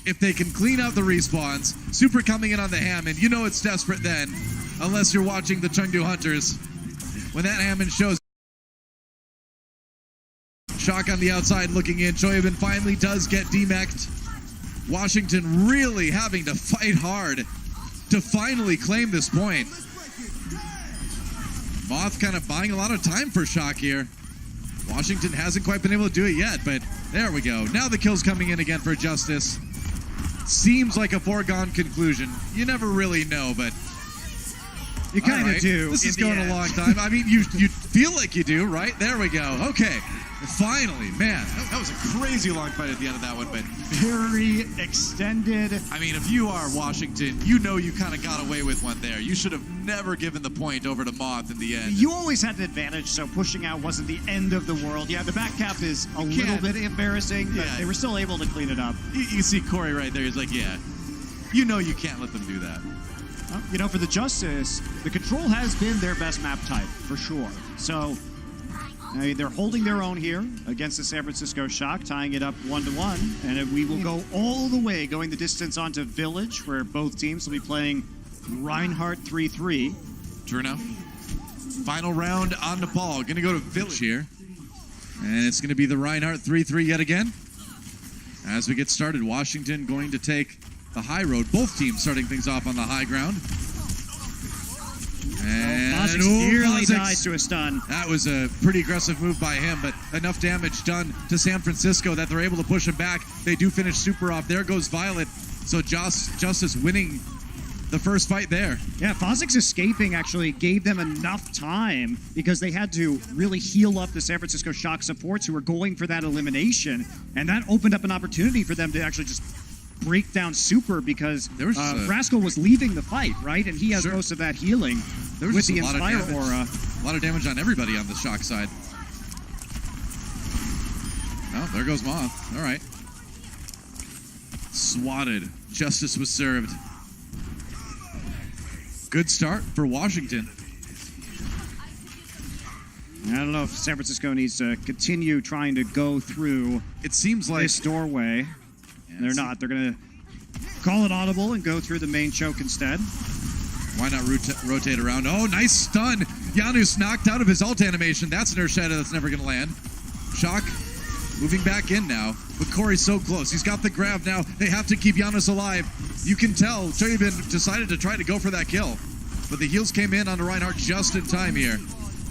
if they can clean out the respawns, Super coming in on the Hammond, you know it's desperate then, unless you're watching the Chengdu Hunters. When that Hammond shows, Shock on the outside looking in, Choyabin finally does get demeched. Washington really having to fight hard to finally claim this point. Moth kind of buying a lot of time for Shock here. Washington hasn't quite been able to do it yet, but there we go. Now the kill's coming in again for Justice. Seems like a foregone conclusion. You never really know, but you kind of do. This is going a long time. I mean, you feel like you do, right? There we go. Okay. Finally, man, that was a crazy long fight at the end of that one, but very extended. I mean, if you are Washington, you know you kind of got away with one there. You should have never given the point over to Moth in the end. You always had the advantage, so pushing out wasn't the end of the world. Yeah, the back cap is a little bit embarrassing, but they were still able to clean it up. You see Corey right there. He's like, yeah, you know you can't let them do that. Well, you know, for the Justice, the Control has been their best map type, for sure. So they're holding their own here against the San Francisco Shock, tying it up 1-1, and we will go all the way, going the distance onto Village, where both teams will be playing Reinhardt 3-3. True enough. Final round on Nepal. Going to go to Village here, and it's going to be the Reinhardt 3-3 yet again. As we get started, Washington going to take the high road. Both teams starting things off on the high ground. And Fahzix nearly dies to a stun. That was a pretty aggressive move by him, but enough damage done to San Francisco that they're able to push him back. They do finish Super off. There goes Violet. So Justice winning the first fight there. Yeah, Fahzix escaping actually gave them enough time because they had to really heal up the San Francisco Shock supports who were going for that elimination, and that opened up an opportunity for them to actually just break down Super because Rascal was leaving the fight, right? And he has most of that healing with the Inspire aura. A lot of damage on everybody on the Shock side. Oh, there goes Moth. All right. Swatted. Justice was served. Good start for Washington. I don't know if San Francisco needs to continue trying to go through this doorway. They're not. They're going to call it audible and go through the main choke instead. Why not rotate around? Oh, nice stun. Janus knocked out of his ult animation. That's an Earth Shadow that's never going to land. Shock moving back in now. But Corey's so close. He's got the grab now. They have to keep Janus alive. You can tell Choyabin decided to try to go for that kill. But the heals came in onto Reinhardt just in time here.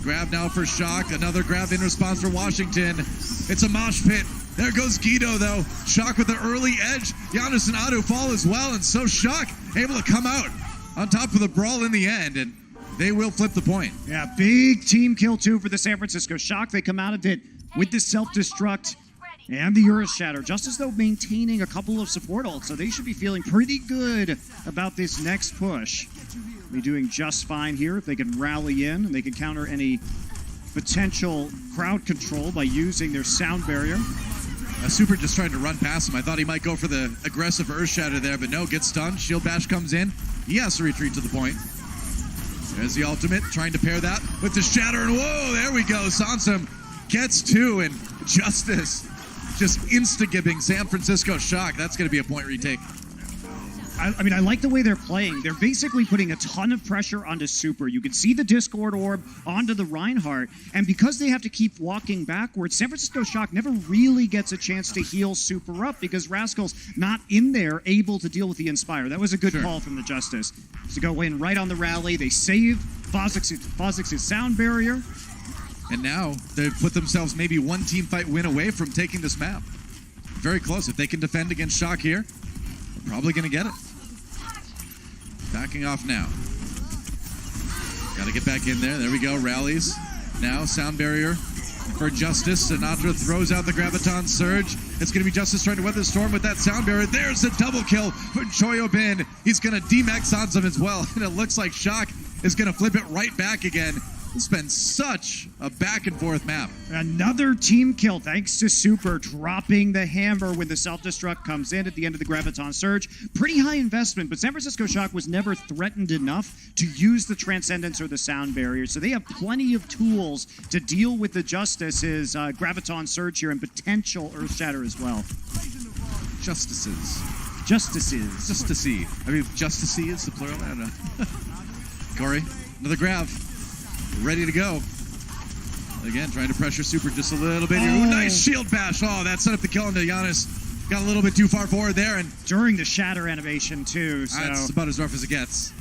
Grab now for Shock. Another grab in response for Washington. It's a mosh pit. There goes Guido, though. Shock with the early edge. Janus and Adu fall as well, and so Shock able to come out on top of the brawl in the end, and they will flip the point. Yeah, big team kill, too, for the San Francisco Shock. They come out of it with the self-destruct and the Earth Shatter. Justice, though, maintaining a couple of support ults, so they should be feeling pretty good about this next push. They'll be doing just fine here if they can rally in, and they can counter any potential crowd control by using their sound barrier. Super just trying to run past him. I thought he might go for the aggressive Earth Shatter there, but no, gets stunned. Shield Bash comes in. He has to retreat to the point. There's the ultimate, trying to pair that with the Shatter, and whoa, there we go. Sansum gets two, and Justice just insta-gibbing San Francisco Shock. That's going to be a point retake. I mean, I like the way they're playing. They're basically putting a ton of pressure onto Super. You can see the Discord orb onto the Reinhardt, and because they have to keep walking backwards, San Francisco Shock never really gets a chance to heal Super up because Rascal's not in there able to deal with the Inspire. That was a good call from the Justice. To go in right on the rally, they save Fahzix's sound barrier. And now they've put themselves maybe one team fight win away from taking this map. Very close. If they can defend against Shock here, they're probably going to get it. Backing off now. Got to get back in there. There we go. Rallies. Now sound barrier for Justice. Sinatra throws out the Graviton Surge. It's going to be Justice trying to weather the storm with that sound barrier. There's a double kill for Choyabin. He's going to demex Sansum as well. And it looks like Shock is going to flip it right back again. It's been such a back and forth map. Another team kill thanks to Super dropping the hammer when the self-destruct comes in at the end of the Graviton Surge. Pretty high investment, but San Francisco Shock was never threatened enough to use the Transcendence or the Sound Barrier, so they have plenty of tools to deal with the Justice's Graviton Surge here and potential Earth Shatter as well. Justices Justices. Just to see. I mean, just to see is the plural. I don't know. Corey, another grab. Ready to go. Again, trying to pressure Super just a little bit. Ooh, nice shield bash. Oh, that set up the kill into Giannis. Got a little bit too far forward there. And during the shatter animation, too. So. That's about as rough as it gets.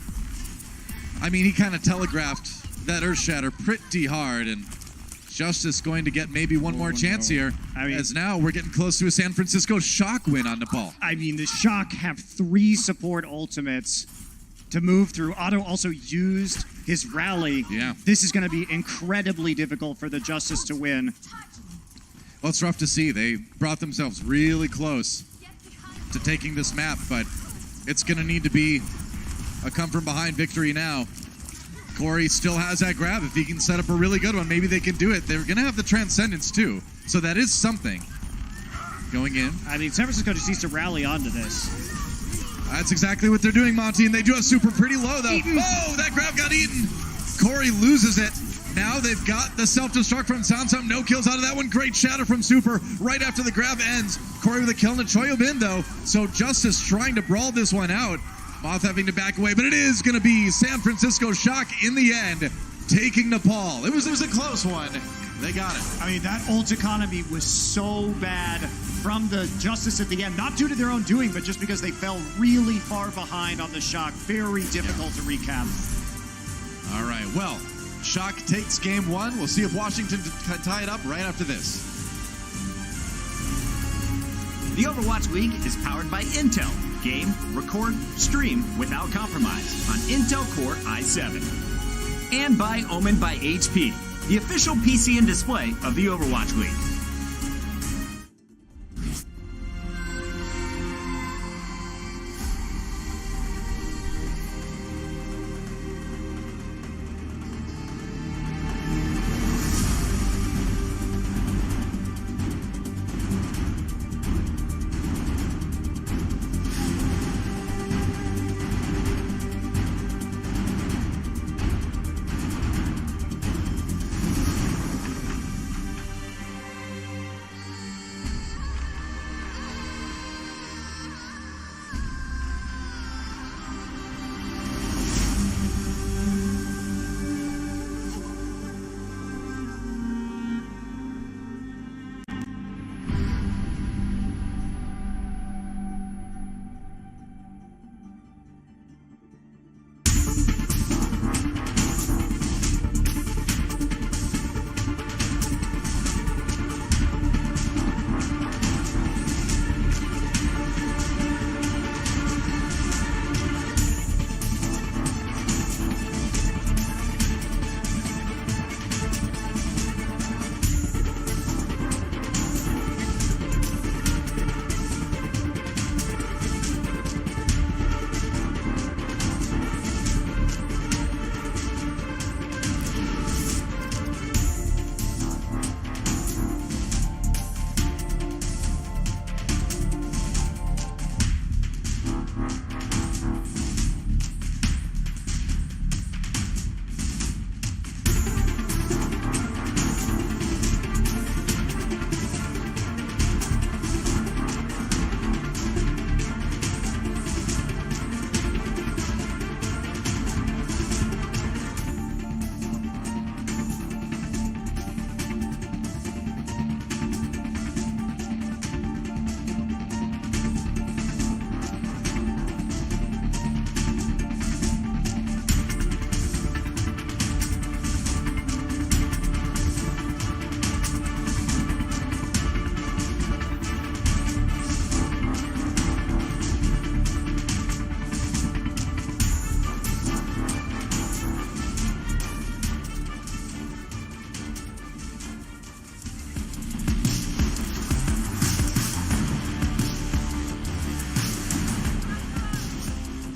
I mean, he kind of telegraphed that Earth Shatter pretty hard. And Justice going to get maybe one more chance here. I mean, as now we're getting close to a San Francisco Shock win on Nepal. I mean, the Shock have 3 support ultimates to move through. Otto also used his rally. Yeah. This is going to be incredibly difficult for the Justice to win. Well, it's rough to see. They brought themselves really close to taking this map, but it's going to need to be a come-from-behind victory now. Corey still has that grab. If he can set up a really good one, maybe they can do it. They're going to have the Transcendence, too, so that is something going in. I mean, San Francisco just needs to rally onto this. That's exactly what they're doing, Monty, and they do have Super pretty low, though. Eaten. Oh, that grab got eaten. Corey loses it. Now they've got the self-destruct from Samsung. No kills out of that one. Great shatter from Super right after the grab ends. Corey with a kill and a Choyo bin, though. So Justice trying to brawl this one out. Moth having to back away, but it is going to be San Francisco Shock in the end, taking Nepal. It was a close one. They got it. I mean, that ult economy was so bad from the Justice at the end. Not due to their own doing, but just because they fell really far behind on the Shock. Very difficult to recap. All right, well, Shock takes game 1. We'll see if Washington can tie it up right after this. The Overwatch League is powered by Intel. Game, record, stream without compromise on Intel Core i7. And by Omen by HP, the official PC and display of the Overwatch League.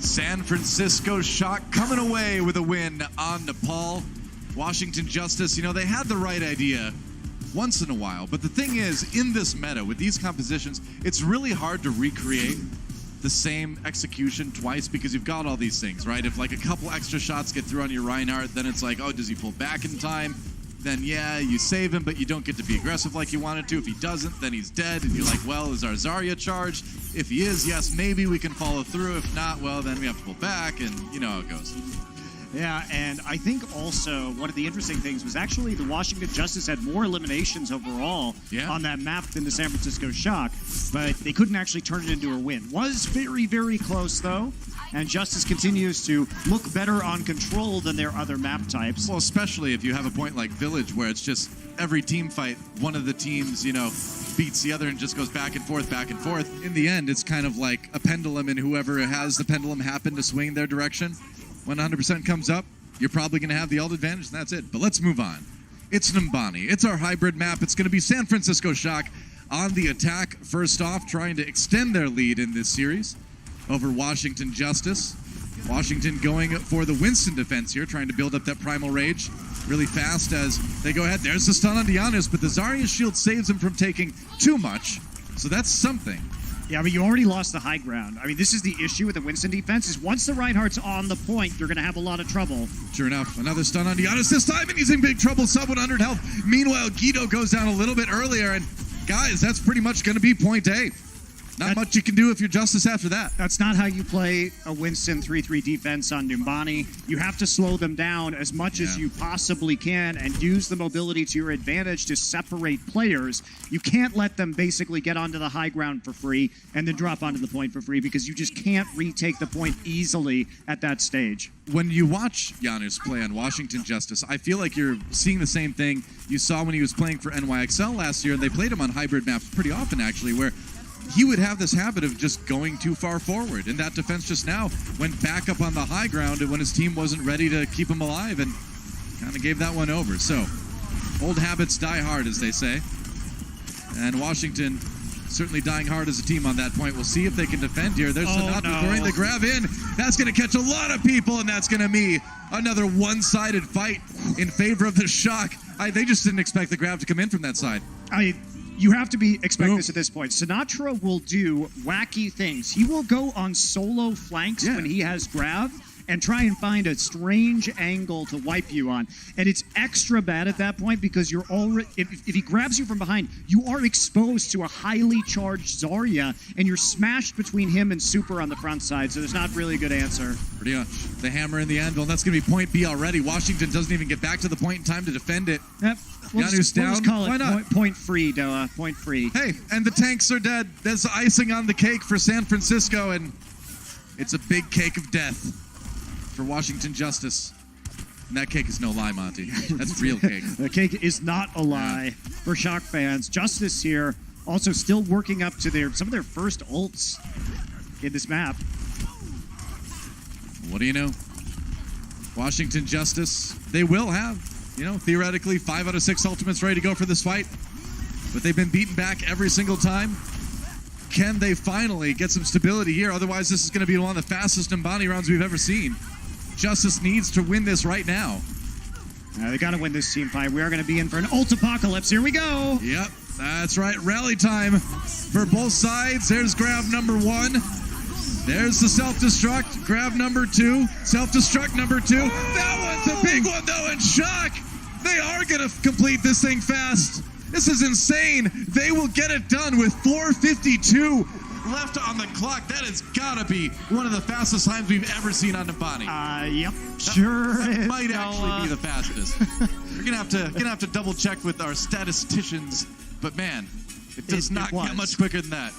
San Francisco Shock coming away with a win on Nepal. Washington Justice, you know, they had the right idea once in a while, but the thing is, in this meta, with these compositions, it's really hard to recreate the same execution twice because you've got all these things, right? If like a couple extra shots get through on your Reinhardt, then it's like, oh, does he pull back in time? then yeah, you save him, but you don't get to be aggressive like you wanted to. If he doesn't, then he's dead, and you're like, well, is our Zarya charged? If he is, yes, maybe we can follow through. If not, well, then we have to pull back, and you know how it goes. Yeah, and I think also one of the interesting things was actually the Washington Justice had more eliminations overall on that map than the San Francisco Shock, but they couldn't actually turn it into a win. Was very, very close, though, and Justice continues to look better on control than their other map types. Well, especially if you have a point like Village where it's just every team fight, one of the teams, you know, beats the other and just goes back and forth, back and forth. In the end, it's kind of like a pendulum, and whoever has the pendulum happen to swing their direction. When 100% comes up, you're probably going to have the ult advantage, and that's it. But let's move on. It's Numbani. It's our hybrid map. It's going to be San Francisco Shock on the attack. First off, trying to extend their lead in this series over Washington Justice. Washington going for the Winston defense here, trying to build up that Primal Rage really fast as they go ahead. There's the stun on Giannis, but the Zarya shield saves him from taking too much, so that's something. Yeah, but you already lost the high ground. I mean, this is the issue with the Winston defense, is once the Reinhardt's on the point, you're going to have a lot of trouble. Sure enough, another stun on Giannis this time, and he's in big trouble, sub 100 health. Meanwhile, Guido goes down a little bit earlier, and guys, that's pretty much going to be point A. Not much you can do if you're Justice after that. That's not how you play a Winston 3-3 defense on Numbani. You have to slow them down as much as you possibly can and use the mobility to your advantage to separate players. You can't let them basically get onto the high ground for free and then drop onto the point for free, because you just can't retake the point easily at that stage. When you watch Giannis play on Washington Justice, I feel like you're seeing the same thing you saw when he was playing for NYXL last year, and they played him on hybrid maps pretty often, actually, where he would have this habit of just going too far forward, and that defense just now went back up on the high ground when his team wasn't ready to keep him alive and kind of gave that one over. So, old habits die hard, as they say. And Washington certainly dying hard as a team on that point. We'll see if they can defend here. There's Sinatra throwing the grab in. That's going to catch a lot of people, and that's going to be another one-sided fight in favor of the Shock. They just didn't expect the grab to come in from that side. You have to expect this at this point. Sinatra will do wacky things. He will go on solo flanks when he has grab and try and find a strange angle to wipe you on. And it's extra bad at that point because you're already, if he grabs you from behind, you are exposed to a highly charged Zarya, and you're smashed between him and Super on the front side, so there's not really a good answer. Pretty much. The hammer in the anvil, and that's going to be point B already. Washington doesn't even get back to the point in time to defend it. Yep. We'll just call it. Why not? Point free, Doa. Point free. Hey, and the tanks are dead. That's icing on the cake for San Francisco, and it's a big cake of death for Washington Justice. And that cake is no lie, Monty. That's real cake. The cake is not a lie for Shock fans. Justice here also still working up to some of their first ults in this map. What do you know? Washington Justice, they will have, theoretically 5 out of 6 ultimates ready to go for this fight. But they've been beaten back every single time. Can they finally get some stability here? Otherwise, this is going to be one of the fastest Numbani rounds we've ever seen. Justice needs to win this right now. They got to win this team fight. We are going to be in for an ult apocalypse. Here we go. Yep, that's right. Rally time for both sides. There's grab number 1. There's the self-destruct. Grab number 2. Self-destruct number 2. That one's a big one, though, and Shock. They are going to complete this thing fast. This is insane. They will get it done with 4:52 left on the clock. That has got to be one of the fastest times we've ever seen on Numbani. Yep, sure that might actually be the fastest. We're gonna have to double check with our statisticians, but man, it does not get much quicker than that.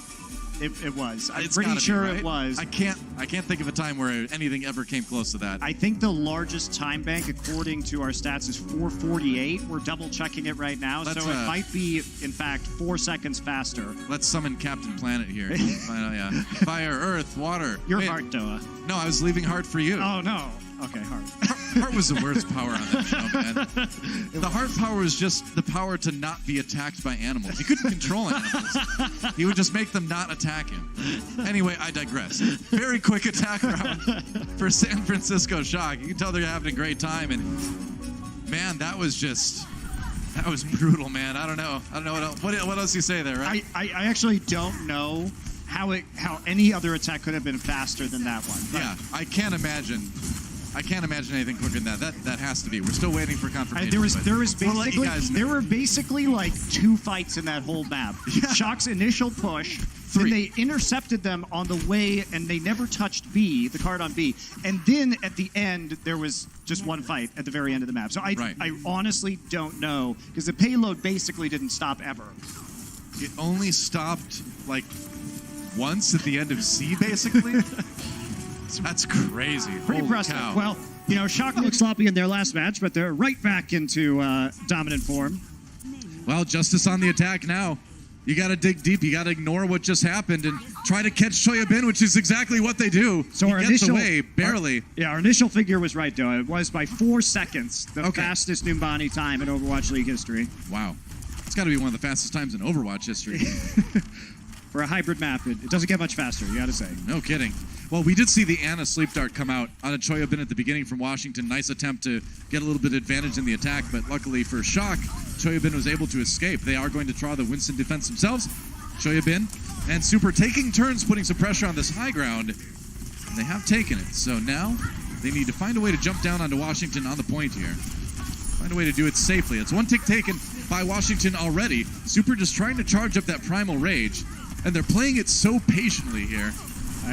It was. I'm pretty sure it was. I can't think of a time where anything ever came close to that. I think the largest time bank, according to our stats, is 4:48. We're double checking it right now, so it might be, in fact, 4 seconds faster. Let's summon Captain Planet here. Fire, Earth, Water. Your heart, Doa. No, I was leaving heart for you. Oh no. Okay, heart. Heart was the worst power on that show, man. The heart power was just the power to not be attacked by animals. He couldn't control animals. He would just make them not attack him. Anyway, I digress. Very quick attack round for San Francisco Shock. You can tell they're having a great time, and man, that was brutal, man. I don't know what else you say there, right? I actually don't know how any other attack could have been faster than that one. Yeah, I can't imagine I can't imagine anything quicker than that. That has to be. We're still waiting for confirmation. There were basically like 2 fights in that whole map. Yeah. Shock's initial push, then they intercepted them on the way, and they never touched B, the card on B. And then at the end, there was just 1 fight at the very end of the map. So I honestly don't know, because the payload basically didn't stop ever. It only stopped like once at the end of C, basically. That's crazy. Pretty Holy impressive. cow. Well, you know, Shock looked sloppy in their last match, but they're right back into dominant form. Well, Justice on the attack now. You got to dig deep. You got to ignore what just happened and try to catch Choya Bin, which is exactly what they do. So he our gets initial away, barely. Our initial figure was right, though. It was by 4 seconds, the fastest Numbani time in Overwatch League history. Wow. It's got to be one of the fastest times in Overwatch history. For a hybrid map, it doesn't get much faster, you got to say. No kidding. Well, we did see the Ana sleep dart come out on a Choya Bin at the beginning from Washington. Nice attempt to get a little bit of advantage in the attack, but luckily for Shock, Choya Bin was able to escape. They are going to try the Winston defense themselves. Choya Bin and Super taking turns putting some pressure on this high ground. And they have taken it. So now they need to find a way to jump down onto Washington on the point here. Find a way to do it safely. It's 1 tick taken by Washington already. Super just trying to charge up that primal rage. And they're playing it so patiently here.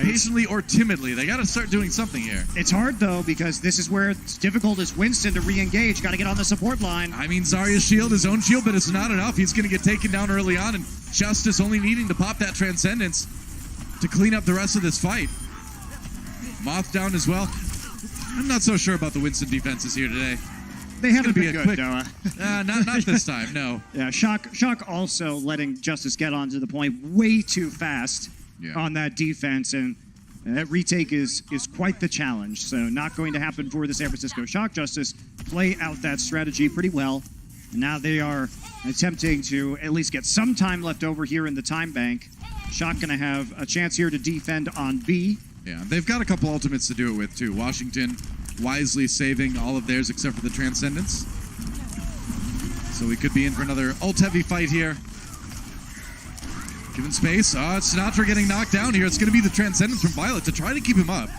Patiently or timidly. They got to start doing something here. It's hard, though, because this is where it's difficult as Winston to re-engage. Got to get on the support line. I mean, Zarya's shield, his own shield, but it's not enough. He's going to get taken down early on, and Justice only needing to pop that Transcendence to clean up the rest of this fight. Moth down as well. I'm not so sure about the Winston defenses here today. They haven't been good, Noah. Not this time, no. Yeah, Shock also letting Justice get onto the point way too fast on that defense, and that retake is quite the challenge. So not going to happen for the San Francisco Shock. Justice play out that strategy pretty well. And now they are attempting to at least get some time left over here in the time bank. Shock going to have a chance here to defend on B. Yeah, they've got a couple ultimates to do it with, too. Washington wisely saving all of theirs except for the Transcendence. So we could be in for another ult-heavy fight here. Given space. Sinatra getting knocked down here. It's going to be the Transcendence from Violet to try to keep him up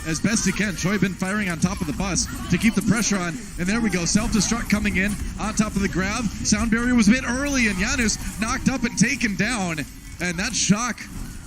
as best he can. Choya Bin firing on top of the bus to keep the pressure on. And there we go. Self-destruct coming in on top of the grab. Sound barrier was a bit early, and Janus knocked up and taken down. And that Shock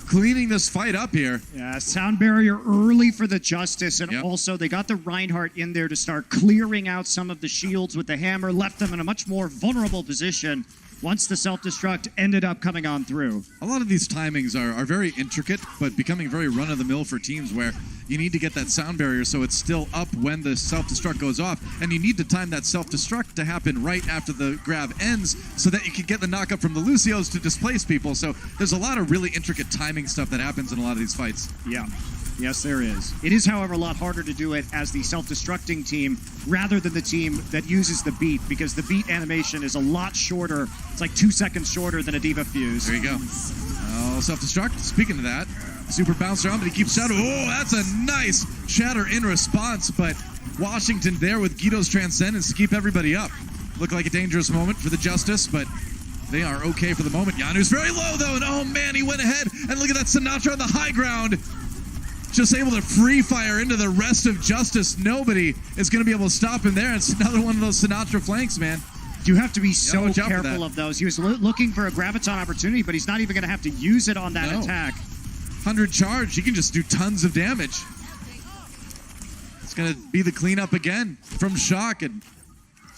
cleaning this fight up here. Yeah, sound barrier early for the Justice, and also they got the Reinhardt in there to start clearing out some of the shields with the hammer, left them in a much more vulnerable position once the self-destruct ended up coming on through. A lot of these timings are very intricate, but becoming very run-of-the-mill for teams where you need to get that sound barrier so it's still up when the self-destruct goes off, and you need to time that self-destruct to happen right after the grab ends so that you can get the knockup from the Lucios to displace people. So there's a lot of really intricate timing stuff that happens in a lot of these fights. Yeah. Yes, there is. It is, however, a lot harder to do it as the self-destructing team rather than the team that uses the beat, because the beat animation is a lot shorter. It's like 2 seconds shorter than a Diva Fuse. There you go. Oh, self-destruct. Speaking of that, Super bounce around, but he keeps Shatter. Oh, that's a nice Shatter in response, but Washington there with Guido's Transcendence to keep everybody up. Looked like a dangerous moment for the Justice, but they are okay for the moment. Janu's very low, though, and oh, man, he went ahead, and look at that Sinatra on the high ground. Just able to free fire into the rest of Justice. Nobody is going to be able to stop him there. It's another one of those Sinatra flanks, man. You have to be so careful of those. He was looking for a Graviton opportunity, but he's not even going to have to use it on that attack. 100 charge. He can just do tons of damage. It's going to be the cleanup again from Shock. And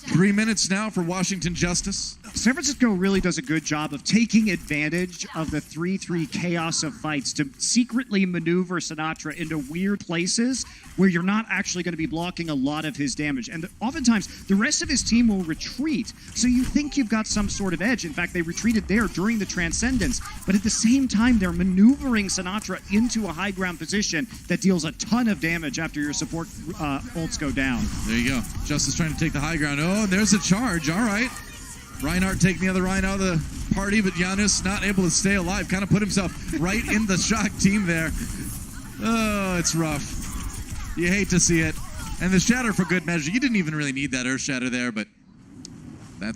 3 minutes now for Washington Justice. San Francisco really does a good job of taking advantage of the 3-3 chaos of fights to secretly maneuver Sinatra into weird places where you're not actually going to be blocking a lot of his damage. And oftentimes, the rest of his team will retreat, so you think you've got some sort of edge. In fact, they retreated there during the Transcendence, but at the same time, they're maneuvering Sinatra into a high ground position that deals a ton of damage after your support ults go down. There you go. Justice trying to take the high ground. Oh, there's a charge. All right. Reinhardt taking the other Ryan out of the party, but Janus not able to stay alive. Kind of put himself right in the Shock team there. Oh, it's rough. You hate to see it. And the Shatter for good measure. You didn't even really need that Earth Shatter there, but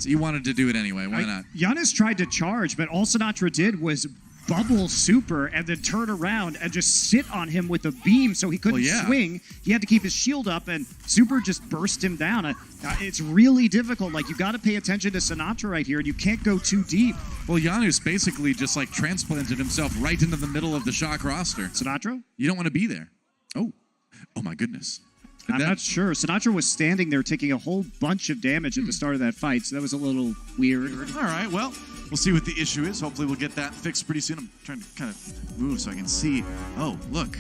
you wanted to do it anyway. Why not? Janus tried to charge, but all Sinatra did was bubble Super and then turn around and just sit on him with a beam so he couldn't swing. He had to keep his shield up, and Super just burst him down. It's really difficult. Like, you got to pay attention to Sinatraa right here, and you can't go too deep. Well, Janus basically just like transplanted himself right into the middle of the Shock roster. Sinatraa? You don't want to be there. Oh my goodness. I'm not sure. Sinatraa was standing there taking a whole bunch of damage at the start of that fight, so that was a little weird. All right, well, we'll see what the issue is. Hopefully we'll get that fixed pretty soon. I'm trying to kind of move so I can see. Oh, look.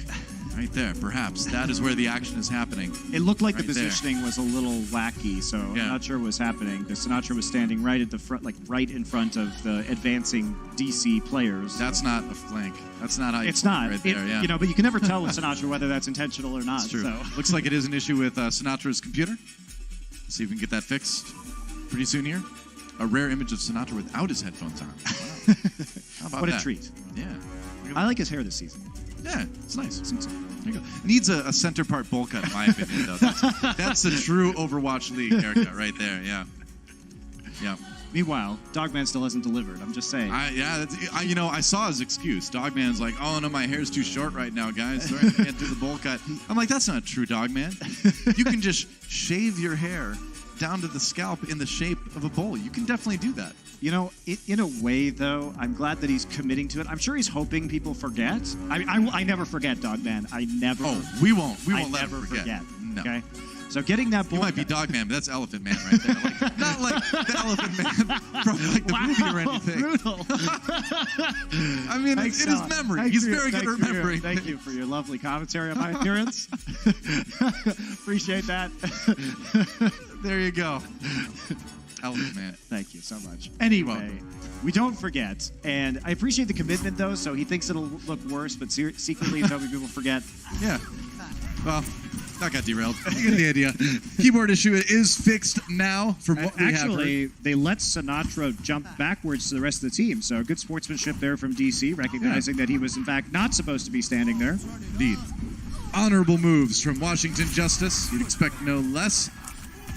Right there, perhaps. That is where the action is happening. It looked like the positioning was a little wacky, so I'm not sure what was happening. Because Sinatraa was standing right at the front, like right in front of the advancing DC players. That's not a flank. That's not how you It's not. right there, yeah. You know, but you can never tell with Sinatraa whether that's intentional or not. That's true. So. Looks like it is an issue with Sinatra's computer. Let's see if we can get that fixed pretty soon here. A rare image of Sinatraa without his headphones on. Wow. How about What that? a treat. Yeah. I like his hair this season. Yeah, it's nice. There you go. Needs a center part bowl cut, in my opinion, though. That's a true Overwatch League haircut right there, yeah. Yeah. Meanwhile, Dogman still hasn't delivered. I'm just saying. I saw his excuse. Dogman's like, oh, no, my hair's too short right now, guys. Sorry, I can't do the bowl cut. I'm like, that's not true, Dogman. You can just shave your hair down to the scalp in the shape of a bowl. You can definitely do that. You know, in a way, though, I'm glad that he's committing to it. I'm sure he's hoping people forget. I never forget, Dogman. I never. Oh, we won't. We won't let never him forget. No. Okay. So getting that bowl. You might be Dogman, but that's Elephant Man right there. Like, not like the Elephant Man from like the movie or anything. Brutal. I mean, it is memory. He's very good at remembering. Thank you for your lovely commentary on my appearance. Appreciate that. There you go. Elephant Man. Thank you so much. Anyway, we don't forget. And I appreciate the commitment, though, so he thinks it'll look worse, but secretly he's hoping people forget. Yeah. Well, that got derailed. You get the idea. Keyboard issue is fixed now from what we have heard. Actually, they let Sinatraa jump backwards to the rest of the team, so good sportsmanship there from DC, recognizing that he was, in fact, not supposed to be standing there. Indeed. Honorable moves from Washington Justice. You'd expect no less.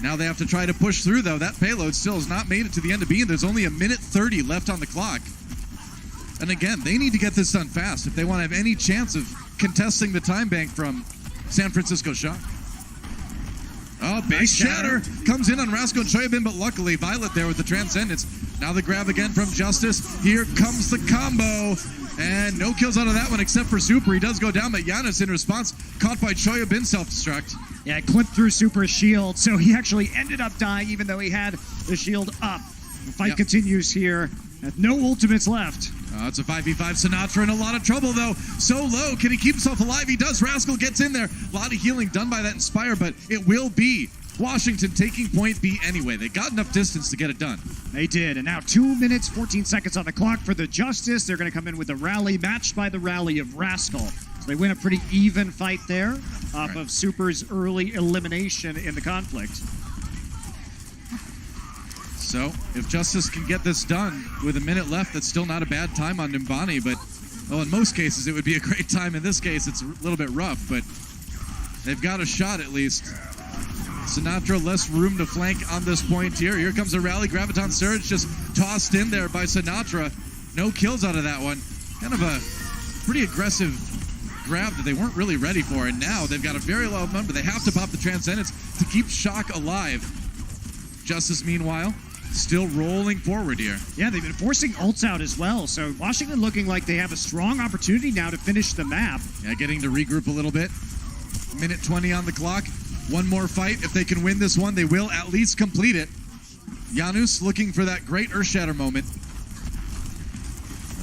Now they have to try to push through, though. That payload still has not made it to the end of B, and there's only a minute 30 left on the clock. And again, they need to get this done fast if they want to have any chance of contesting the time bank from San Francisco Shock. Oh, big shatter. Comes in on Rascal and Choyabin, but luckily Violet there with the Transcendence. Now the grab again from Justice. Here comes the combo. And no kills out of that one except for Super. He does go down, but Janus in response, caught by Choyabin self-destruct. Yeah, it clipped through Super's shield, so he actually ended up dying even though he had the shield up. The fight continues here. No ultimates left. It's a 5v5. Sinatraa in a lot of trouble, though. So low. Can he keep himself alive? He does. Rascal gets in there. A lot of healing done by that Inspire, but it will be Washington taking point B anyway. They got enough distance to get it done. They did. And now 2 minutes, 14 seconds on the clock for the Justice. They're going to come in with a rally matched by the rally of Rascal. So they win a pretty even fight there off of Super's early elimination in the conflict. So, if Justice can get this done with a minute left, that's still not a bad time on Nimbani, but, well, in most cases, it would be a great time. In this case, it's a little bit rough, but they've got a shot at least. Sinatraa, less room to flank on this point here. Here comes a rally. Graviton Surge just tossed in there by Sinatraa. No kills out of that one. Kind of a pretty aggressive grab that they weren't really ready for, and now they've got a very low number. They have to pop the Transcendence to keep Shock alive. Justice, meanwhile, still rolling forward here. Yeah, they've been forcing ults out as well, so Washington looking like they have a strong opportunity now to finish the map. Yeah, getting to regroup a little bit. Minute 20 on the clock. One more fight. If they can win this one, they will at least complete it. Janus looking for that great Earthshatter moment.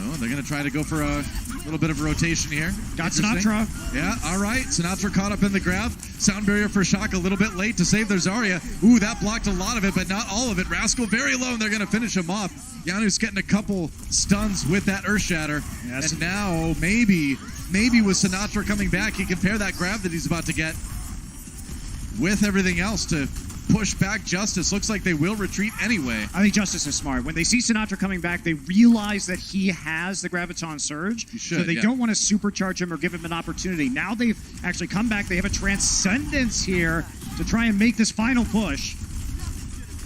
Oh, they're going to try to go for a little bit of a rotation here. Got Sinatraa. Yeah, all right. Sinatraa caught up in the grab. Sound barrier for Shock a little bit late to save their Zarya. Ooh, that blocked a lot of it, but not all of it. Rascal very low, and they're going to finish him off. Janus getting a couple stuns with that Earthshatter. Yes. And now maybe with Sinatraa coming back, he can pair that grab that he's about to get with everything else to push back Justice. Looks like they will retreat anyway. I think Justice is smart. When they see Sinatraa coming back, they realize that he has the Graviton Surge. So they don't want to supercharge him or give him an opportunity. Now they've actually come back. They have a Transcendence here to try and make this final push.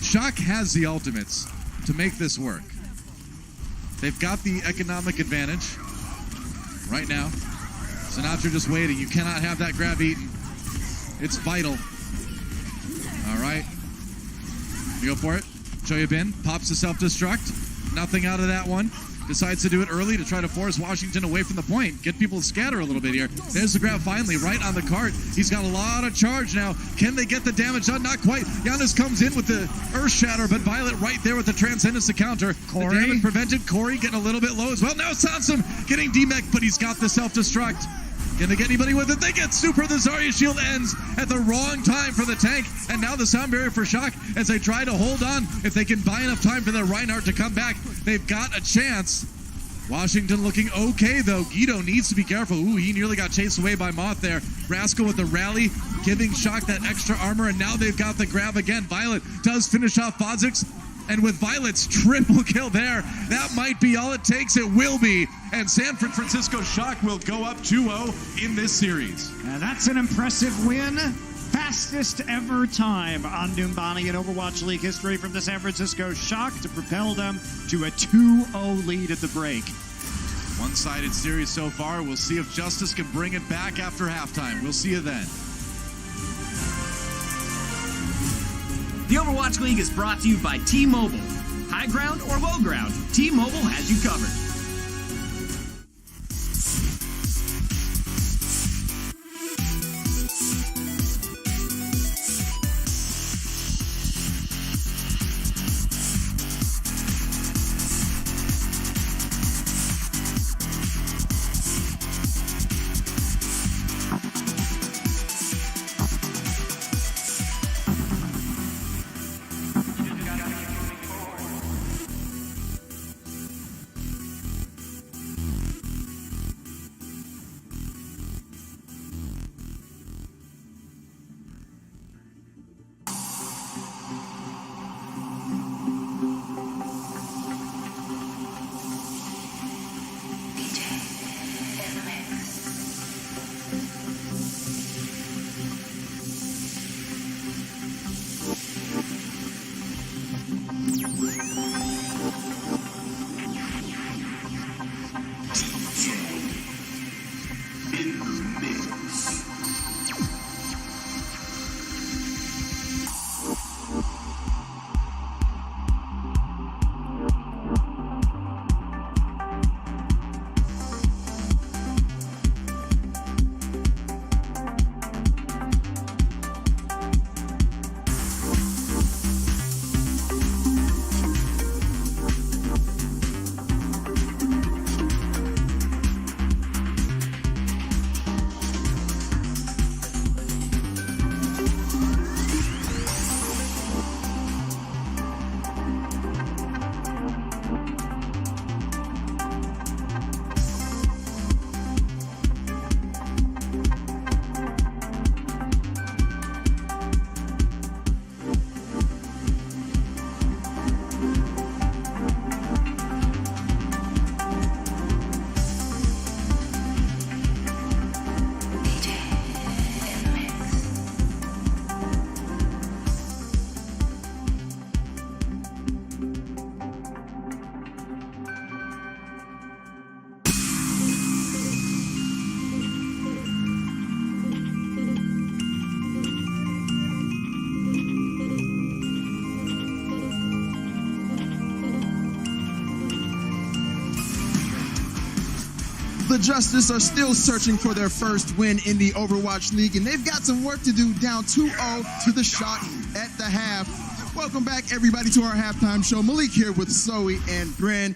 Shock has the ultimates to make this work. They've got the economic advantage. right now. Sinatra just waiting. You cannot have that grab eaten. It's vital. All right. You go for it. Show you bin. Pops the self-destruct. Nothing out of that one. Decides to do it early to try to force Washington away from the point. Get people to scatter a little bit here. There's the grab finally right on the cart. He's got a lot of charge now. Can they get the damage done? Not quite. Giannis comes in with the Earth Shatter, but Violet right there with the Transcendence to counter. Corey. The damage prevented. Corey getting a little bit low as well. Now Sansom getting demech, but he's got the self-destruct. Can they get anybody with it? They get super. The Zarya shield ends at the wrong time for the tank. And now the sound barrier for Shock as they try to hold on. If they can buy enough time for their Reinhardt to come back, they've got a chance. Washington looking okay, though. Guido needs to be careful. Ooh, he nearly got chased away by Moth there. Rascal with the rally, giving Shock that extra armor, and now they've got the grab again. Violet does finish off Fahzix, and with Violet's triple kill there, that might be all it takes. It will be, and San Francisco Shock will go up 2-0 in this series. And that's an impressive win. Fastest ever time on Numbani in Overwatch League history from the San Francisco Shock to propel them to a 2-0 lead at the break. One-sided series so far. We'll see if Justice can bring it back after halftime. We'll see you then. The Overwatch League is brought to you by T-Mobile. High ground or low ground, T-Mobile has you covered. The Justice are still searching for their first win in the Overwatch League, and they've got some work to do, down 2-0 to the Shock at the half. Welcome back, everybody, to our halftime show. Malik here with Zoe and Bren.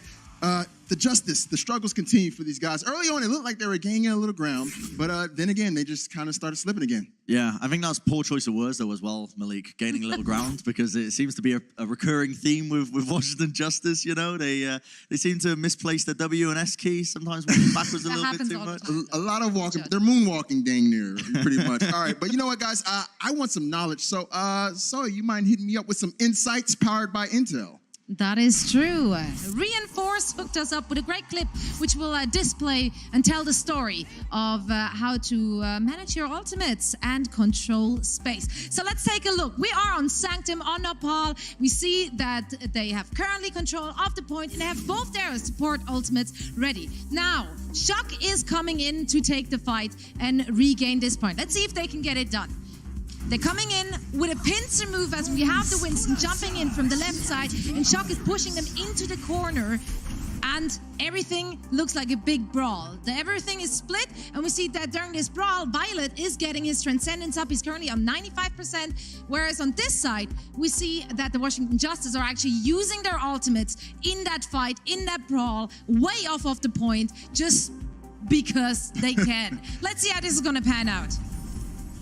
The Justice, the struggles continue for these guys. Early on, it looked like they were gaining a little ground, but then again, they just kind of started slipping again. Yeah, I think that's poor choice of words, though, as well, Malik, gaining a little ground, because it seems to be a recurring theme with Washington Justice, you know. They seem to misplace the W and S key, sometimes walking backwards a little bit too much. A lot of walking, they're moonwalking dang near, pretty much. All right, but you know what, guys? I want some knowledge. So, you mind hitting me up with some insights powered by Intel? That is true. Reinforce hooked us up with a great clip which will display and tell the story of how to manage your ultimates and control space. So let's take a look. We are on Sanctum, on Nepal. We see that they have currently control of the point and they have both their support ultimates ready. Now, Shock is coming in to take the fight and regain this point. Let's see if they can get it done. They're coming in with a pincer move as we have the Winston jumping in from the left side, and Shock is pushing them into the corner, and everything looks like a big brawl. Everything is split, and we see that during this brawl, Violet is getting his Transcendence up. He's currently on 95%, whereas on this side, we see that the Washington Justice are actually using their ultimates in that fight, in that brawl, way off of the point, just because they can. Let's see how this is going to pan out.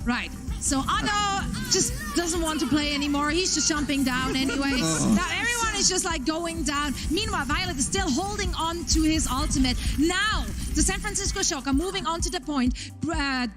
Right. So Otto just doesn't want to play anymore. He's just jumping down anyway. Now everyone is just like going down. Meanwhile, Violet is still holding on to his ultimate. Now, the San Francisco Shock are moving on to the point,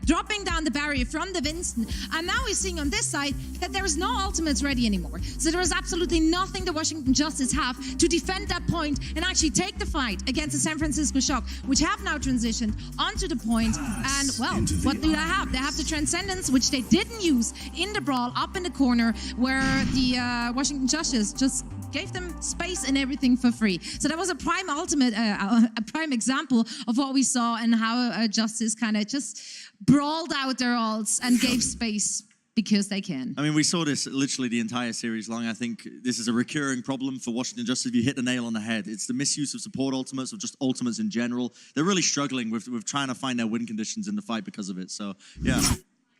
dropping down the barrier from the Winston. And now we're seeing on this side that there is no ultimates ready anymore. So there is absolutely nothing the Washington Justice have to defend that point and actually take the fight against the San Francisco Shock, which have now transitioned onto the point. And, well, what do they have? They have the Transcendence, which they didn't use in the brawl up in the corner, where the Washington Justice just gave them space and everything for free. So that was a prime ultimate, a prime example of what we saw and how Justice kind of just brawled out their ults and gave space because they can. I mean, we saw this literally the entire series long. I think this is a recurring problem for Washington Justice. You hit the nail on the head. It's the misuse of support ultimates, of just ultimates in general. They're really struggling with trying to find their win conditions in the fight because of it. So, yeah.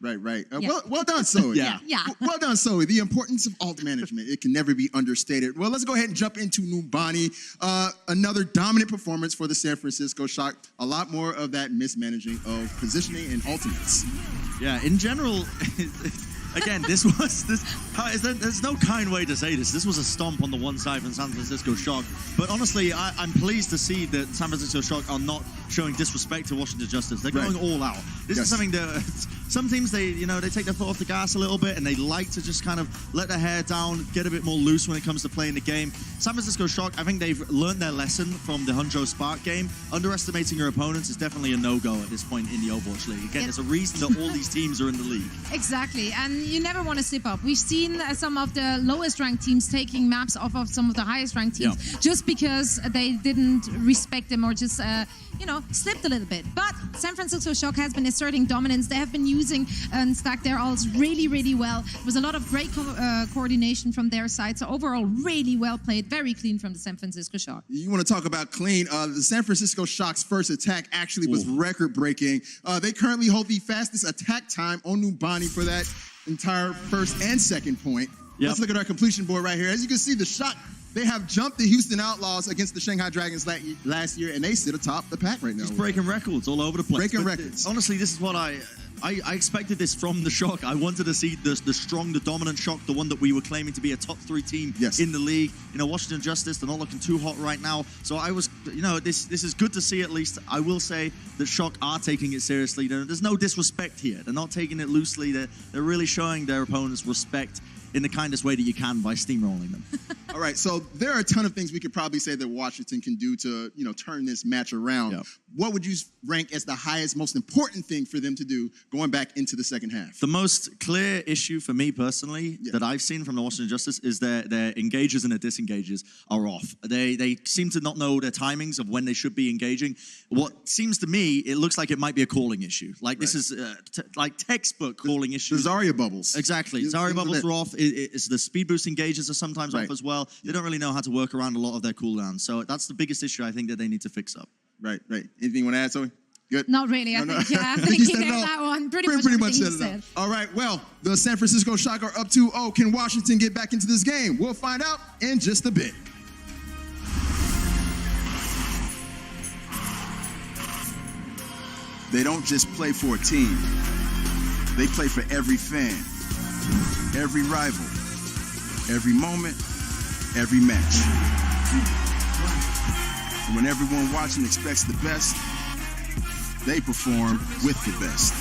Right. Yeah. Well done, Zoe. Yeah. Well done, Zoe. The importance of ult management, it can never be understated. Well, let's go ahead and jump into Numbani. Another dominant performance for the San Francisco Shock. A lot more of that mismanaging of positioning and ultimates. Yeah, in general, again, there's no kind way to say this. This was a stomp on the one side from San Francisco Shock. But honestly, I'm pleased to see that San Francisco Shock are not showing disrespect to Washington Justice. They're going all out. This is something that some teams, they take their foot off the gas a little bit and they like to just kind of let their hair down, get a bit more loose when it comes to playing the game. San Francisco Shock, I think they've learned their lesson from the Huncho Spark game. Underestimating your opponents is definitely a no-go at this point in the Overwatch League. Again, there's a reason that all these teams are in the league. Exactly, and you never want to slip up. We've seen some of the lowest ranked teams taking maps off of some of the highest ranked teams just because they didn't respect them or just, slipped a little bit. But San Francisco Shock has been asserting dominance. They have been using and stacked their ults really, really well. There was a lot of great coordination from their side. So overall, really well played, very clean from the San Francisco Shock. You want to talk about clean? The San Francisco Shock's first attack actually was record-breaking. They currently hold the fastest attack time on Numbani for that entire first and second point. Let's look at our completion board right here. As you can see, the Shock, they have jumped the Houston Outlaws against the Shanghai Dragons last year, and they sit atop the pack right now. He's breaking records all over the place. Breaking records. Honestly, this is what I expected this from the Shock. I wanted to see the strong, the dominant Shock, the one that we were claiming to be a top 3 team in the league. Washington Justice, they're not looking too hot right now. So I was, this is good to see at least. I will say that Shock are taking it seriously. There's no disrespect here. They're not taking it loosely. They're really showing their opponents respect in the kindest way that you can by steamrolling them. All right, so there are a ton of things we could probably say that Washington can do to, turn this match around. Yep. What would you rank as the highest, most important thing for them to do going back into the second half? The most clear issue for me personally that I've seen from the Washington Justice is their engages and their disengages are off. They seem to not know their timings of when they should be engaging. What seems to me, it looks like it might be a calling issue. Like this is like textbook calling issue. The Zarya bubbles. Exactly. Zarya bubbles are off. It's the speed boost engages are sometimes off as well. They don't really know how to work around a lot of their cooldowns. So that's the biggest issue I think that they need to fix up. Right. Anything you want to add, Zoe? Good? Not really, I think he nailed that one. Pretty much said it all. All right, well, the San Francisco Shock are up 2-0. Can Washington get back into this game? We'll find out in just a bit. They don't just play for a team. They play for every fan, every rival, every moment, every match. And when everyone watching expects the best, they perform with the best.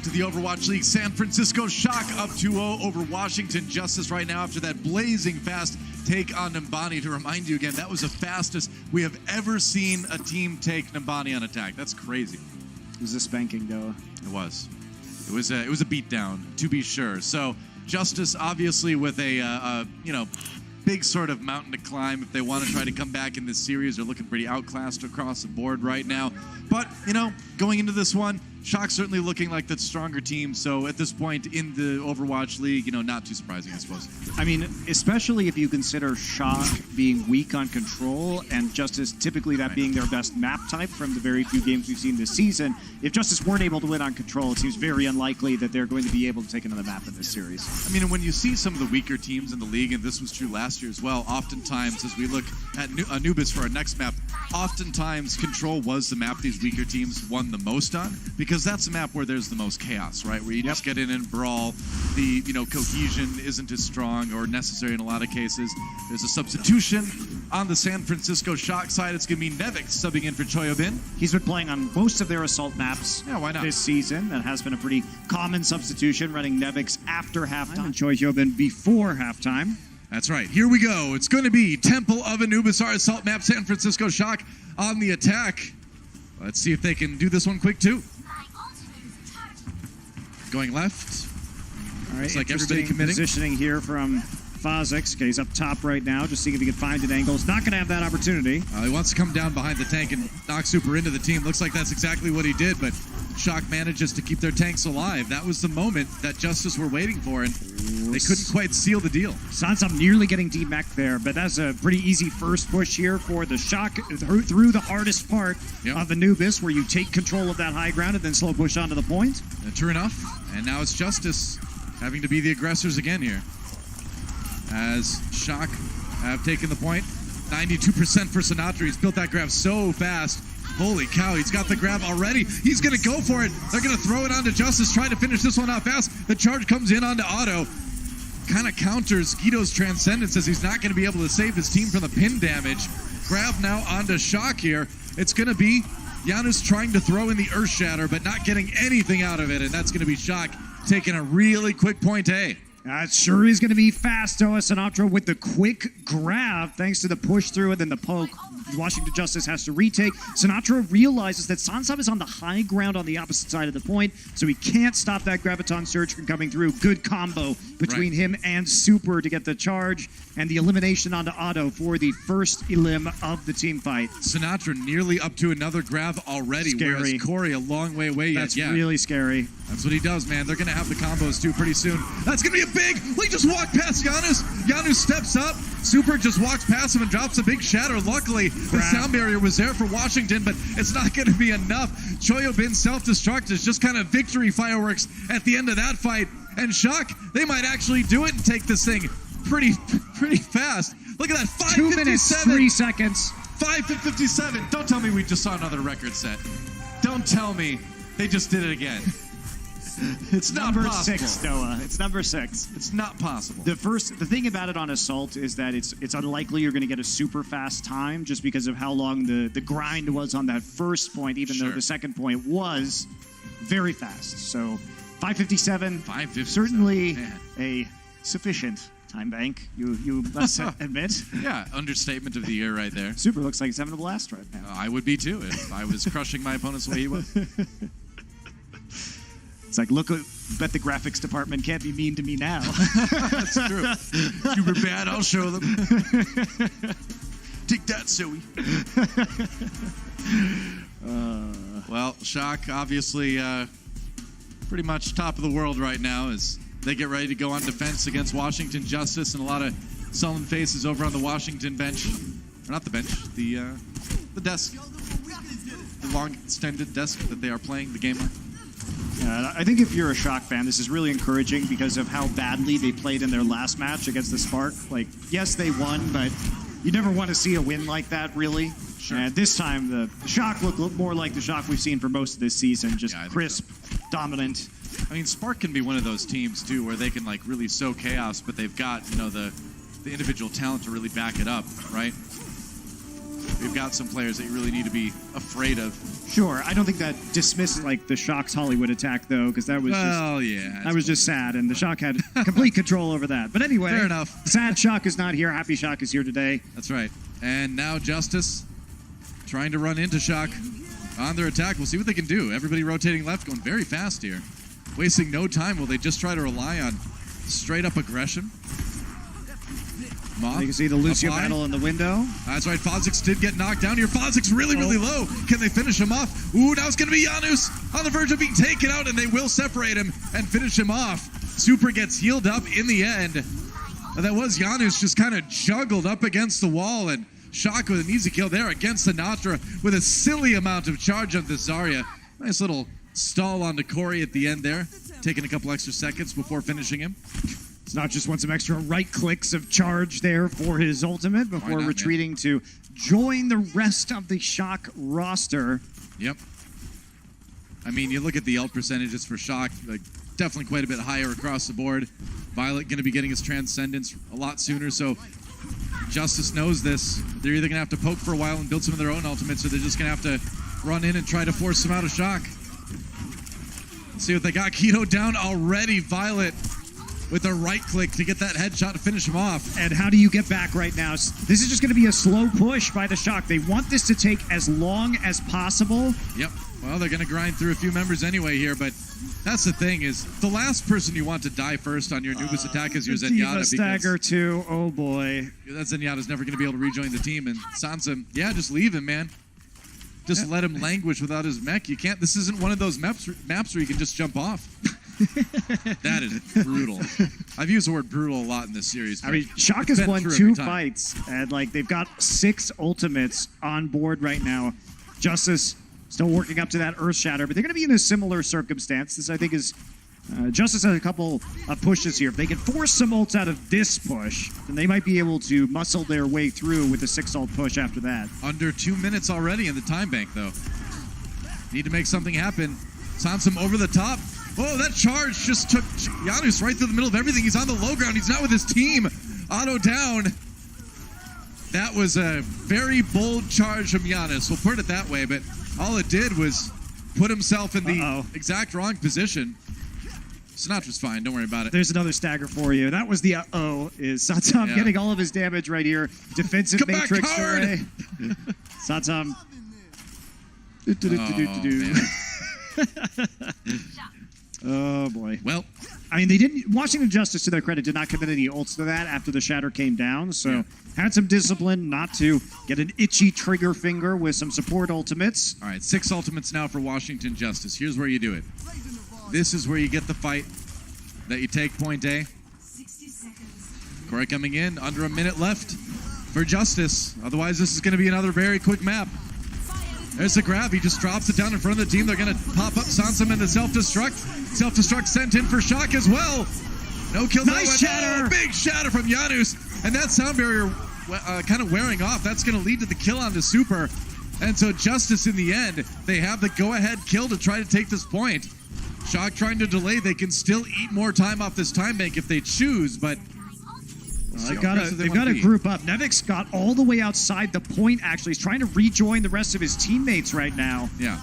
to the Overwatch League. San Francisco Shock up 2-0 over Washington Justice right now after that blazing fast take on Nimbani. To remind you again, that was the fastest we have ever seen a team take Nimbani on attack. That's crazy. It was a spanking, though. It was. It was a beatdown, to be sure. So Justice, obviously, with a big sort of mountain to climb if they want to try to come back in this series. They're looking pretty outclassed across the board right now. But, going into this one, Shock certainly looking like the stronger team. So at this point in the Overwatch League, not too surprising, I suppose. I mean, especially if you consider Shock being weak on control and Justice typically that being their best map type from the very few games we've seen this season. If Justice weren't able to win on control, it seems very unlikely that they're going to be able to take another map in this series. I mean, when you see some of the weaker teams in the league, and this was true last year as well, oftentimes as we look at Anubis for our next map, oftentimes control was the map these weaker teams won the most on, because that's the map where there's the most chaos, right? Where you just get in and brawl. The cohesion isn't as strong or necessary in a lot of cases. There's a substitution on the San Francisco Shock side. It's going to be Fahzix subbing in for Choyobin. He's been playing on most of their assault maps why not? This season. That has been a pretty common substitution, running Fahzix after halftime and Choyobin before halftime. That's right. Here we go. It's going to be Temple of Anubis, our assault map, San Francisco Shock on the attack. Let's see if they can do this one quick, too. Going left. All right, looks like everybody committing. Positioning here from Fahzix. Okay, he's up top right now, just seeing if he can find an angle. He's not going to have that opportunity. He wants to come down behind the tank and knock Super into the team. Looks like that's exactly what he did, but Shock manages to keep their tanks alive. That was the moment that Justice were waiting for, and they couldn't quite seal the deal. Sansam nearly getting D-Mech there, but that's a pretty easy first push here for the Shock through the hardest part of Anubis, where you take control of that high ground and then slow push onto the point. And true enough, and now it's Justice having to be the aggressors again here, as Shock have taken the point. 92% for Sinatra. He's built that grab so fast. Holy cow, he's got the grab already. He's going to go for it. They're going to throw it onto Justice, try to finish this one out fast. The charge comes in onto Otto. Kind of counters Guido's Transcendence, as he's not going to be able to save his team from the pin damage. Grab now onto Shock here. It's going to be Janus trying to throw in the Earth Shatter, but not getting anything out of it, and that's going to be Shock taking a really quick point A. That sure is going to be fast, though. Sinatra with the quick grab, thanks to the push through and then the poke. Washington Justice has to retake. Sinatra realizes that Sansam is on the high ground on the opposite side of the point, so he can't stop that Graviton Surge from coming through. Good combo between him and Super to get the charge and the elimination onto Otto for the first elim of the team fight. Sinatra nearly up to another grab already, Scary. whereas Corey a long way away yet. That's really scary. That's what he does, man. They're going to have the combos, too, pretty soon. That's going to be a big... He just walked past Janus. Janus steps up. Super just walks past him and drops a big shatter. Luckily, the sound barrier was there for Washington, but it's not going to be enough. Choyobin self-destruct is just kind of victory fireworks at the end of that fight. And Shock, they might actually do it and take this thing pretty fast. Look at that, 5:57. 2 minutes, 3 seconds. 5:57. Don't tell me we just saw another record set. Don't tell me they just did it again. It's not number possible. 6, Noah. It's number 6. It's not possible. The thing about it on Assault is that it's unlikely you're going to get a super fast time just because of how long the grind was on that first point, even though the second point was very fast. So 5:57, certainly a sufficient time bank, you must admit. Yeah, understatement of the year right there. Super looks like he's having a blast right now. I would be too if I was crushing my opponents the way he was. It's like, bet the graphics department can't be mean to me now. That's true. You were bad, I'll show them. Take that, Zoe. Well, Shock, obviously, pretty much top of the world right now as they get ready to go on defense against Washington Justice, and a lot of sullen faces over on the Washington bench. Or not the bench, the desk. The long extended desk that they are playing the game on. I think if you're a Shock fan, this is really encouraging because of how badly they played in their last match against the Spark. Like, yes, they won, but you never want to see a win like that, really. Sure. And this time, the Shock look more like the Shock we've seen for most of this season, just crisp, dominant. I mean, Spark can be one of those teams, too, where they can, like, really sow chaos, but they've got, the individual talent to really back it up, right? we've got some players that you really need to be afraid of. Sure, I don't think that dismisses like the Shock's Hollywood attack though, because that was that was just sad, and the Shock had complete control over that. But anyway, fair enough. Sad Shock is not here. Happy Shock is here today. That's right. And now Justice trying to run into Shock on their attack. We'll see what they can do. Everybody rotating left, going very fast here, wasting no time. Will they just try to rely on straight up aggression? Moth, you can see the Lucio apply. battle in the window. That's right. Fahzix did get knocked down here. Fahzix really low. Can they finish him off? Ooh, now it's going to be Janus on the verge of being taken out, and they will separate him and finish him off. Super gets healed up in the end. That was Janus just kind of juggled up against the wall, and Shock with an easy kill there against the Natra with a silly amount of charge on the Zarya. Nice little stall onto Corey at the end there, taking a couple extra seconds before finishing him. It's not just want some extra right clicks of charge there for his ultimate before retreating to join the rest of the Shock roster. Yep. I mean, you look at the ult percentages for Shock, like definitely quite a bit higher across the board. Violet going to be getting his Transcendence a lot sooner, so Justice knows this. They're either going to have to poke for a while and build some of their own ultimates, or they're just going to have to run in and try to force them out of Shock. Let's see what they got. Keto down already. Violet with a right click to get that headshot to finish him off. And how do you get back right now? This is just going to be a slow push by the Shock. They want this to take as long as possible. Yep. Well, they're going to grind through a few members anyway here, but that's the thing is the last person you want to die first on your Anubis attack is your Zenyatta. Stagger too. Oh boy. That Zenyatta's never going to be able to rejoin the team. And Sansa, yeah, just leave him, man. Just let him languish without his mech. You can't. This isn't one of those maps where you can just jump off. That is brutal. I've used the word brutal a lot in this series. I mean, Shock has won 2 fights, and like they've got 6 ultimates on board right now. Justice still working up to that Earth Shatter, but they're going to be in a similar circumstance. This, I think, is Justice has a couple of pushes here. If they can force some ults out of this push, then they might be able to muscle their way through with a 6 ult push after that. Under 2 minutes already in the time bank, though. Need to make something happen. Sansom over the top. Oh, that charge just took Janus right through the middle of everything. He's on the low ground. He's not with his team. Auto down. That was a very bold charge from Janus. We'll put it that way, but all it did was put himself in the exact wrong position. Sinatra's fine. Don't worry about it. There's another stagger for you. That was the is Satam getting all of his damage right here. Defensive Come matrix back hard. array. Satam. Oh boy. Well, I mean, they didn't. Washington Justice, to their credit, did not commit any ults to that after the shatter came down. So had some discipline not to get an itchy trigger finger with some support ultimates. All right, 6 ultimates now for Washington Justice. Here's where you do it. This is where you get the fight that you take point A. 60 seconds. Corey coming in, under a minute left for Justice. Otherwise, this is going to be another very quick map. There's the grab. He just drops it down in front of the team. They're going to pop up Sansum into self-destruct. Self-destruct sent in for Shock as well. No kill. Nice shatter. Oh, big shatter from Janus. And that sound barrier kind of wearing off. That's going to lead to the kill on the Super. And so Justice in the end, they have the go-ahead kill to try to take this point. Shock trying to delay. They can still eat more time off this time bank if they choose, but they've got to group up. Nevix got all the way outside the point, actually. He's trying to rejoin the rest of his teammates right now. Yeah.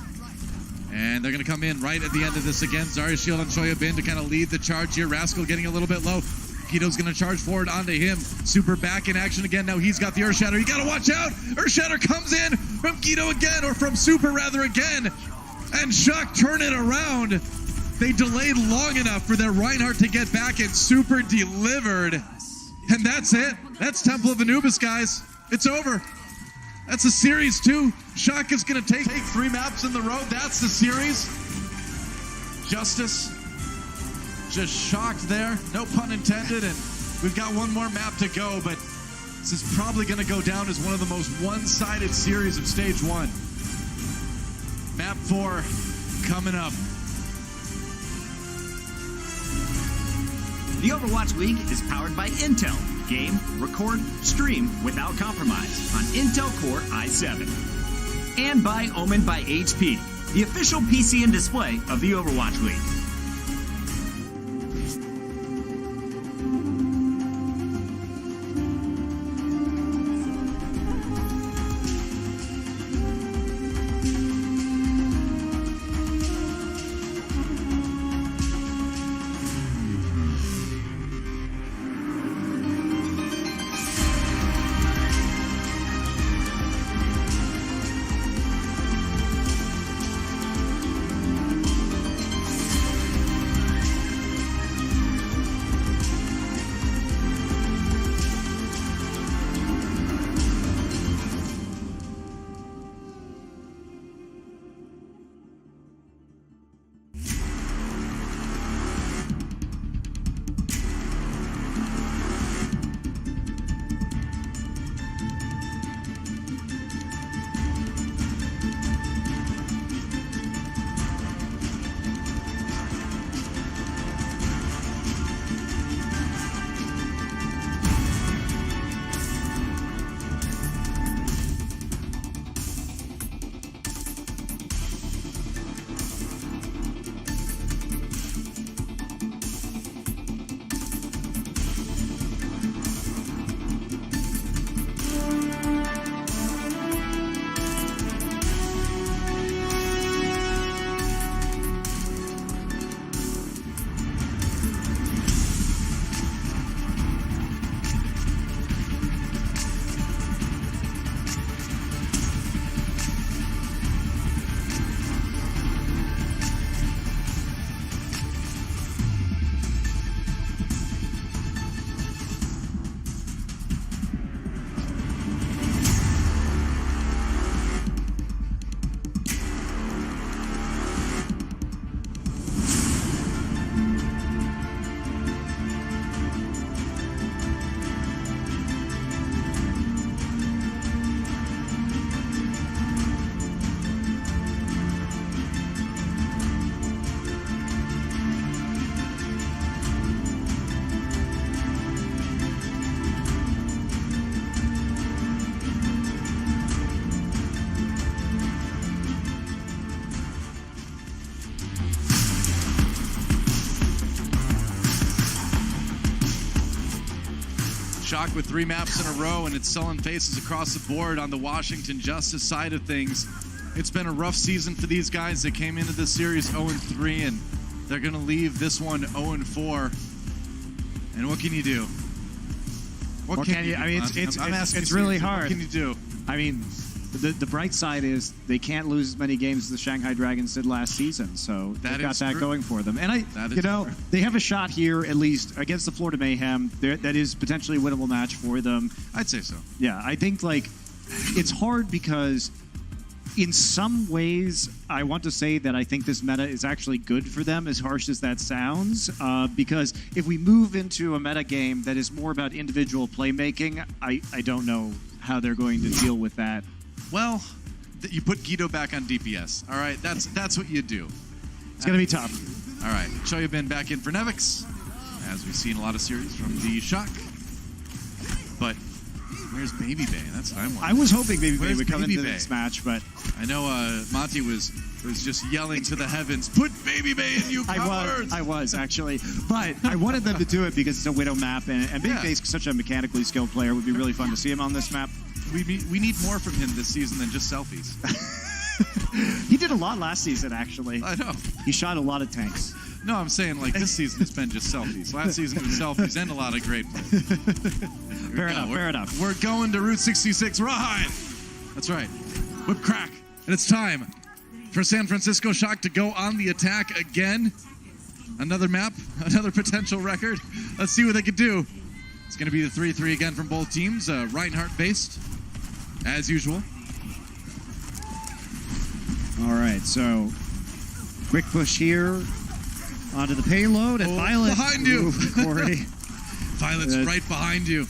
And they're going to come in right at the end of this again. Zarya Shield on Shoya Bin to kind of lead the charge here. Rascal getting a little bit low. Kito's going to charge forward onto him. Super back in action again. Now he's got the Earth Shatter. You got to watch out. Earth Shatter comes in from Kito again, or from Super rather again. And Shock turn it around. They delayed long enough for their Reinhardt to get back, and Super delivered. And that's it. That's Temple of Anubis, guys. It's over. That's a series 2. Shock is going to take 3 maps in the row. That's the series. Justice just shocked there. No pun intended. And we've got one more map to go, but this is probably going to go down as one of the most one-sided series of Stage 1. Map 4 coming up. The Overwatch League is powered by Intel. Game, record, stream without compromise on Intel Core i7. And by Omen by HP, the official PC and display of the Overwatch League. Shock with 3 maps in a row, and it's selling faces across the board on the Washington Justice side of things. It's been a rough season for these guys. They came into this series 0-3, and they're going to leave this one 0-4. And what can you do? What can you? I mean, I'm asking it's really seriously, hard. What can you do? I mean, the bright side is they can't lose as many games as the Shanghai Dragons did last season, so they've got that going for them. And they have a shot here at least against the Florida Mayhem. That is potentially a winnable match for them. I'd say so. Yeah, I think it's hard because in some ways I want to say that I think this meta is actually good for them, as harsh as that sounds, because if we move into a meta game that is more about individual playmaking, I don't know how they're going to deal with that. Well, you put Guido back on DPS. All right, that's what you do. It's going to be tough. All right, Choyabin back in for Nevix, as we've seen a lot of series from the Shock. But where's Baby Bay? That's what I'm wondering. I was hoping Baby Bay Where's would come Baby into Bay? this match, but I know Monty was just yelling to the heavens, "Put Baby Bay in, you cowards!" I was actually, but I wanted them to do it because it's a Widow map, and Baby Bay's such a mechanically skilled player. It would be really fun to see him on this map. We need more from him this season than just selfies. He did a lot last season, actually. I know. He shot a lot of tanks. No, I'm saying like this season has been just selfies. Last season was selfies and a lot of great play. Fair enough. We're going to Route 66 Rawhide. That's right. Whip crack. And it's time for San Francisco Shock to go on the attack again. Another map, another potential record. Let's see what they can do. It's going to be the 3-3 again from both teams. Reinhardt based, as usual. All right, so quick push here onto the payload, and Violet behind you. Ooh, Corey. Violet's right behind you.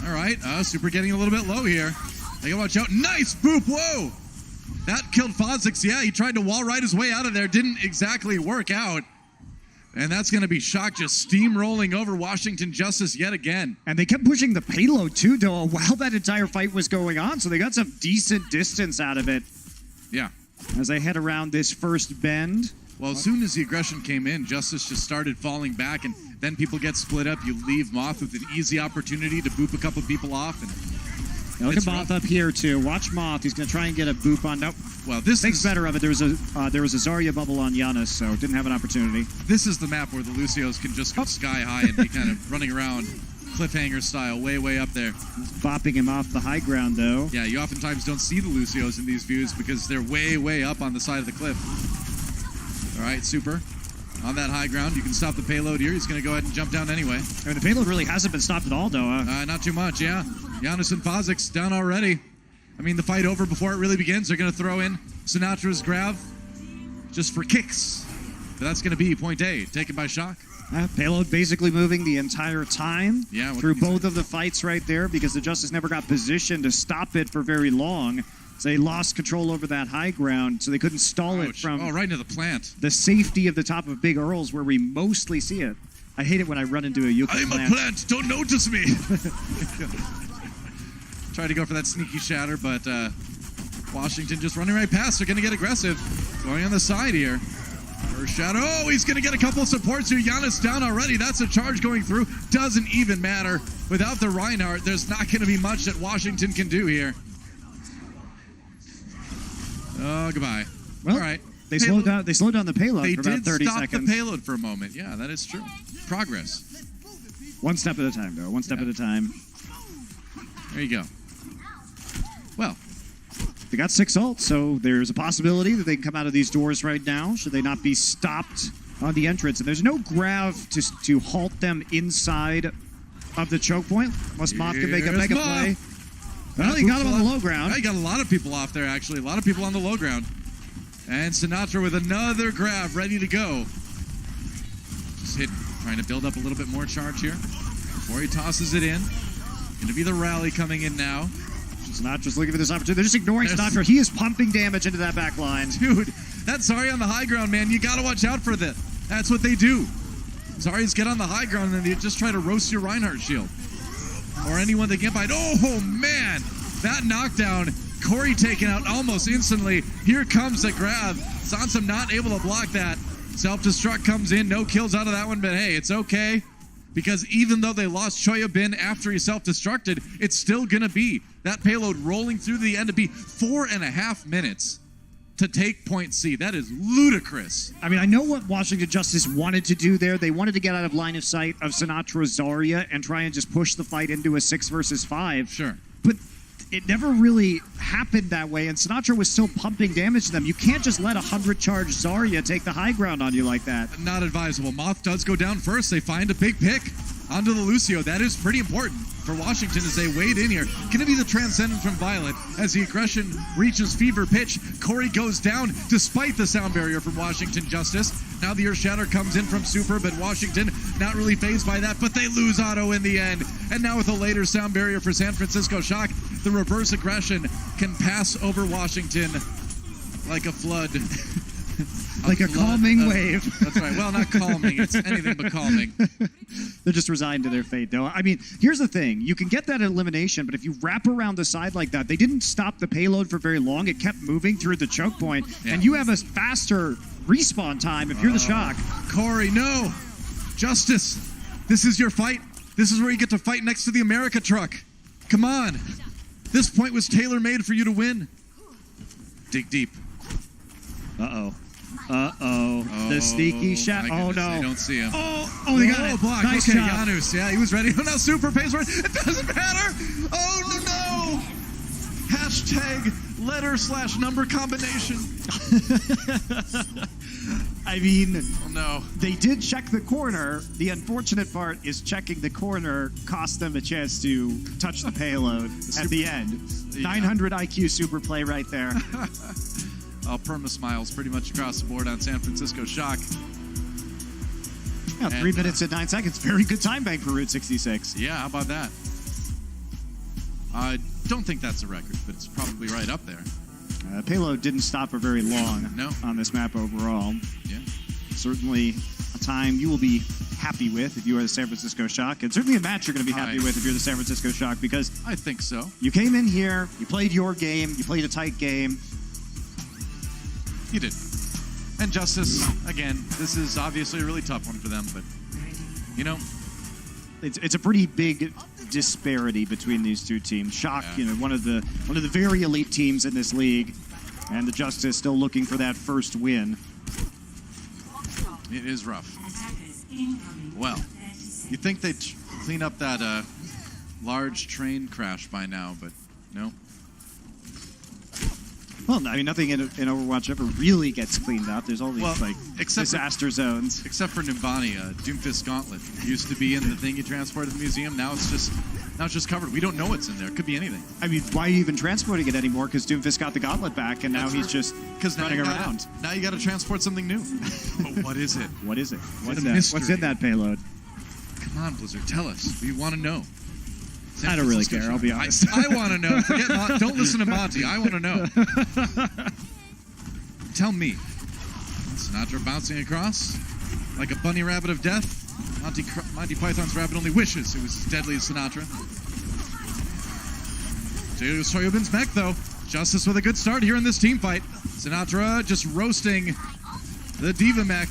All right, Super getting a little bit low here. They gotta watch out. Nice boop, whoa! That killed Fahzix. Yeah, he tried to wall ride his way out of there. Didn't exactly work out. And that's going to be Shock just steamrolling over Washington Justice yet again. And they kept pushing the payload too, though, while that entire fight was going on. So they got some decent distance out of it. Yeah. As they head around this first bend. Well, as soon as the aggression came in, Justice just started falling back, and then people get split up. You leave Moth with an easy opportunity to boop a couple people off. And look at Moth up here, too. Watch Moth. He's going to try and get a boop on. Nope. Well, this thinks is better of it. There was a Zarya bubble on Giannis, so didn't have an opportunity. This is the map where the Lucios can just go sky high and be kind of running around cliffhanger style, way up there. Bopping him off the high ground, though. Yeah, you oftentimes don't see the Lucios in these views because they're way up on the side of the cliff. All right, Super. On that high ground, you can stop the payload here. He's going to go ahead and jump down anyway. I mean, the payload really hasn't been stopped at all, though. Not too much, yeah. Giannis and Fahzix down already. I mean, the fight over before it really begins. They're going to throw in Sinatra's grab just for kicks. But that's going to be point A, taken by Shock. Payload basically moving the entire time through both of the fights right there because the Justice never got positioned to stop it for very long. So they lost control over that high ground, so they couldn't stall it from right into the plant. The safety of the top of Big Earls where we mostly see it. I hate it when I run into a Yucca plant. I'm a plant. Don't notice me. Tried to go for that sneaky shatter, but Washington just running right past. They're going to get aggressive. Going on the side here. First shadow. Oh, he's going to get a couple of supports here. Giannis down already. That's a charge going through. Doesn't even matter. Without the Reinhardt, there's not going to be much that Washington can do here. Oh, goodbye. Well, all right. They slowed down the payload they for about 30 seconds. They did stop the payload for a moment. Yeah, that is true. Progress. One step at a time, though. One step at a time. There you go. Well, they got 6 ults, so there's a possibility that they can come out of these doors right now, should they not be stopped on the entrance. And there's no grav to halt them inside of the choke point, unless Moth can make a mega play. Well, he got him on the low ground. Yeah, he got a lot of people off there, actually. A lot of people on the low ground. And Sinatra with another grab, ready to go. Just hit, trying to build up a little bit more charge here before he tosses it in. Going to be the rally coming in now. Sinatra's looking for this opportunity. They're just ignoring Sinatra. He is pumping damage into that back line. Dude, that's Zarya on the high ground, man. You got to watch out for that. That's what they do. Zarya's get on the high ground and they just try to roast your Reinhardt shield. Or anyone they get by. Oh, man. That knockdown. Corey taken out almost instantly. Here comes the grab. Sansum not able to block that. Self-destruct comes in. No kills out of that one, but hey, it's okay. Because even though they lost Choya Bin after he self-destructed, it's still going to be that payload rolling through the end to be 4.5 minutes to take point C. That is ludicrous. I mean, I know what Washington Justice wanted to do there. They wanted to get out of line of sight of Sinatra Zarya and try and just push the fight into a 6 versus 5. Sure. But it never really happened that way, and Sinatra was still pumping damage to them. You can't just let 100 charge Zarya take the high ground on you like that. Not advisable. Moth does go down first. They find a big pick onto the Lucio. That is pretty important for Washington as they wade in here. Going to be the Transcendent from Violet as the aggression reaches fever pitch. Corey goes down despite the sound barrier from Washington Justice. Now the Earth Shatter comes in from Super, but Washington not really fazed by that, but they lose auto in the end. And now with a later sound barrier for San Francisco Shock, the reverse aggression can pass over Washington like a flood. Like a calming wave. That's right. Well, not calming. It's anything but calming. They're just resigned to their fate, though. I mean, here's the thing. You can get that elimination, but if you wrap around the side like that, they didn't stop the payload for very long. It kept moving through the choke point, and you have a faster respawn time if you're the Shock. Corey, no. Justice, this is your fight. This is where you get to fight next to the America truck. Come on. This point was tailor-made for you to win. Dig deep. Uh-oh. The sneaky shot. Oh, no. They don't see him. Oh, they got it. Block. Nice Okay, job. Janus. Yeah, he was ready. Now Super pays for it. It doesn't matter. Oh, no. Hashtag letter/number combination. I mean, Oh, no. they did check the corner. The unfortunate part is checking the corner cost them a chance to touch the payload at the end. Yeah. 900 IQ super play right there. Perma smiles pretty much across the board on San Francisco Shock. Yeah, 3 minutes and 9 seconds. Very good time bank for Route 66. Yeah, how about that? I don't think that's a record, but it's probably right up there. Payload didn't stop for very long No. on this map overall. Yeah. Certainly a time you will be happy with if you are the San Francisco Shock, and certainly a match you're going to be happy with if you're the San Francisco Shock, because I think so. you came in here, you played your game, you played a tight game. You did. And Justice, again, this is obviously a really tough one for them, but, you know, It's a pretty big disparity between these two teams. Shock, Yeah. one of the very elite teams in this league, and the Justice still looking for that first win. it is rough. Well, you'd think they'd clean up that large train crash by now, but no. Well, I mean, nothing in Overwatch ever really gets cleaned up. There's all these except disaster zones. Except for Numbani, Doomfist Gauntlet used to be in the thing you transport to the museum. Now it's just covered. We don't know what's in there. It could be anything. I mean, why are you even transporting it anymore? Because Doomfist got the gauntlet back, and now he's just running around. Now you got to transport something new. But what is it? What is it? What's that? What's in that payload? Come on, Blizzard, tell us. We want to know. I don't really care, I'll be honest. I want to know. Don't listen to Monty. I want to know. Tell me. Sinatra bouncing across like a bunny rabbit of death. Monty Python's rabbit only wishes it was as deadly as Sinatra. Soyobin's mech, though. Justice with a good start here in this team fight. Sinatra just roasting the Diva mech.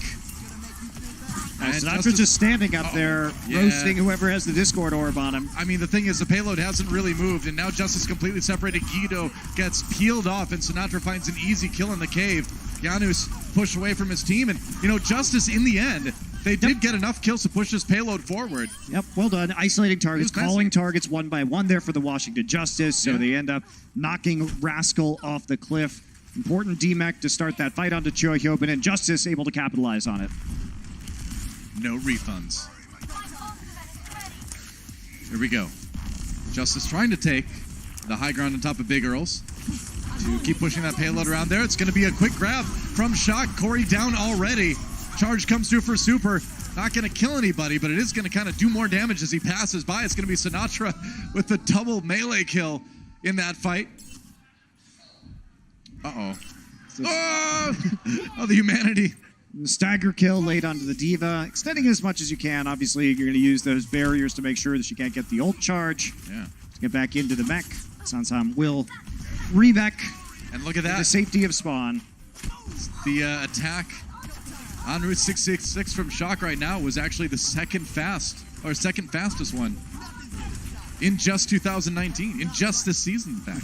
And Sinatra's just standing up there, roasting whoever has the Discord orb on him. I mean, the thing is, the payload hasn't really moved, and now Justice completely separated. Guido gets peeled off, and Sinatra finds an easy kill in the cave. Janus pushed away from his team, and, Justice, in the end, they did get enough kills to push this payload forward. Yep, well done. Isolating targets, calling targets one by one there for the Washington Justice, so they end up knocking Rascal off the cliff. Important D-Mech to start that fight onto Choyobin, and Justice able to capitalize on it. No refunds. Here we go. Justice trying to take the high ground on top of Big Earls to keep pushing that payload around there. It's going to be a quick grab from Shock. Corey down already. Charge comes through for Super. Not going to kill anybody, but it is going to kind of do more damage as he passes by. It's going to be Sinatra with the double melee kill in that fight. Uh-oh. Oh, the humanity. Stagger kill laid onto the Diva, extending as much as you can. Obviously, you're going to use those barriers to make sure that she can't get the ult charge. Yeah. To get back into the mech. Sansam will re-mech. And look at that. The safety of spawn. The attack En route 666 from Shock right now was actually the second fastest one in just 2019, in just this season, in fact.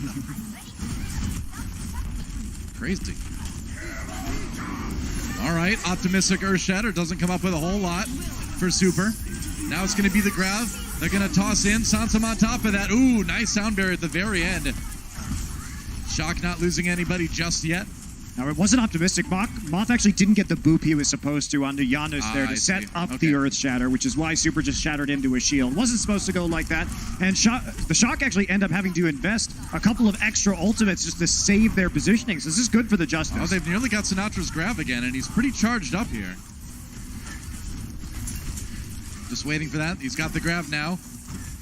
Crazy. All right, optimistic Earth Shatter doesn't come up with a whole lot for Super. Now it's going to be the grab. They're going to toss in Sansum on top of that. Ooh, nice sound barrier at the very end. Shock not losing anybody just yet. Now, it wasn't optimistic. Moth actually didn't get the boop he was supposed to onto Janus there to set up the Earth Shatter, which is why Super just shattered into a shield. Wasn't supposed to go like that. And the Shock actually end up having to invest a couple of extra ultimates just to save their positioning. So this is good for the Justice. Oh, they've nearly got Sinatra's grab again, and he's pretty charged up here. Just waiting for that. He's got the grab now.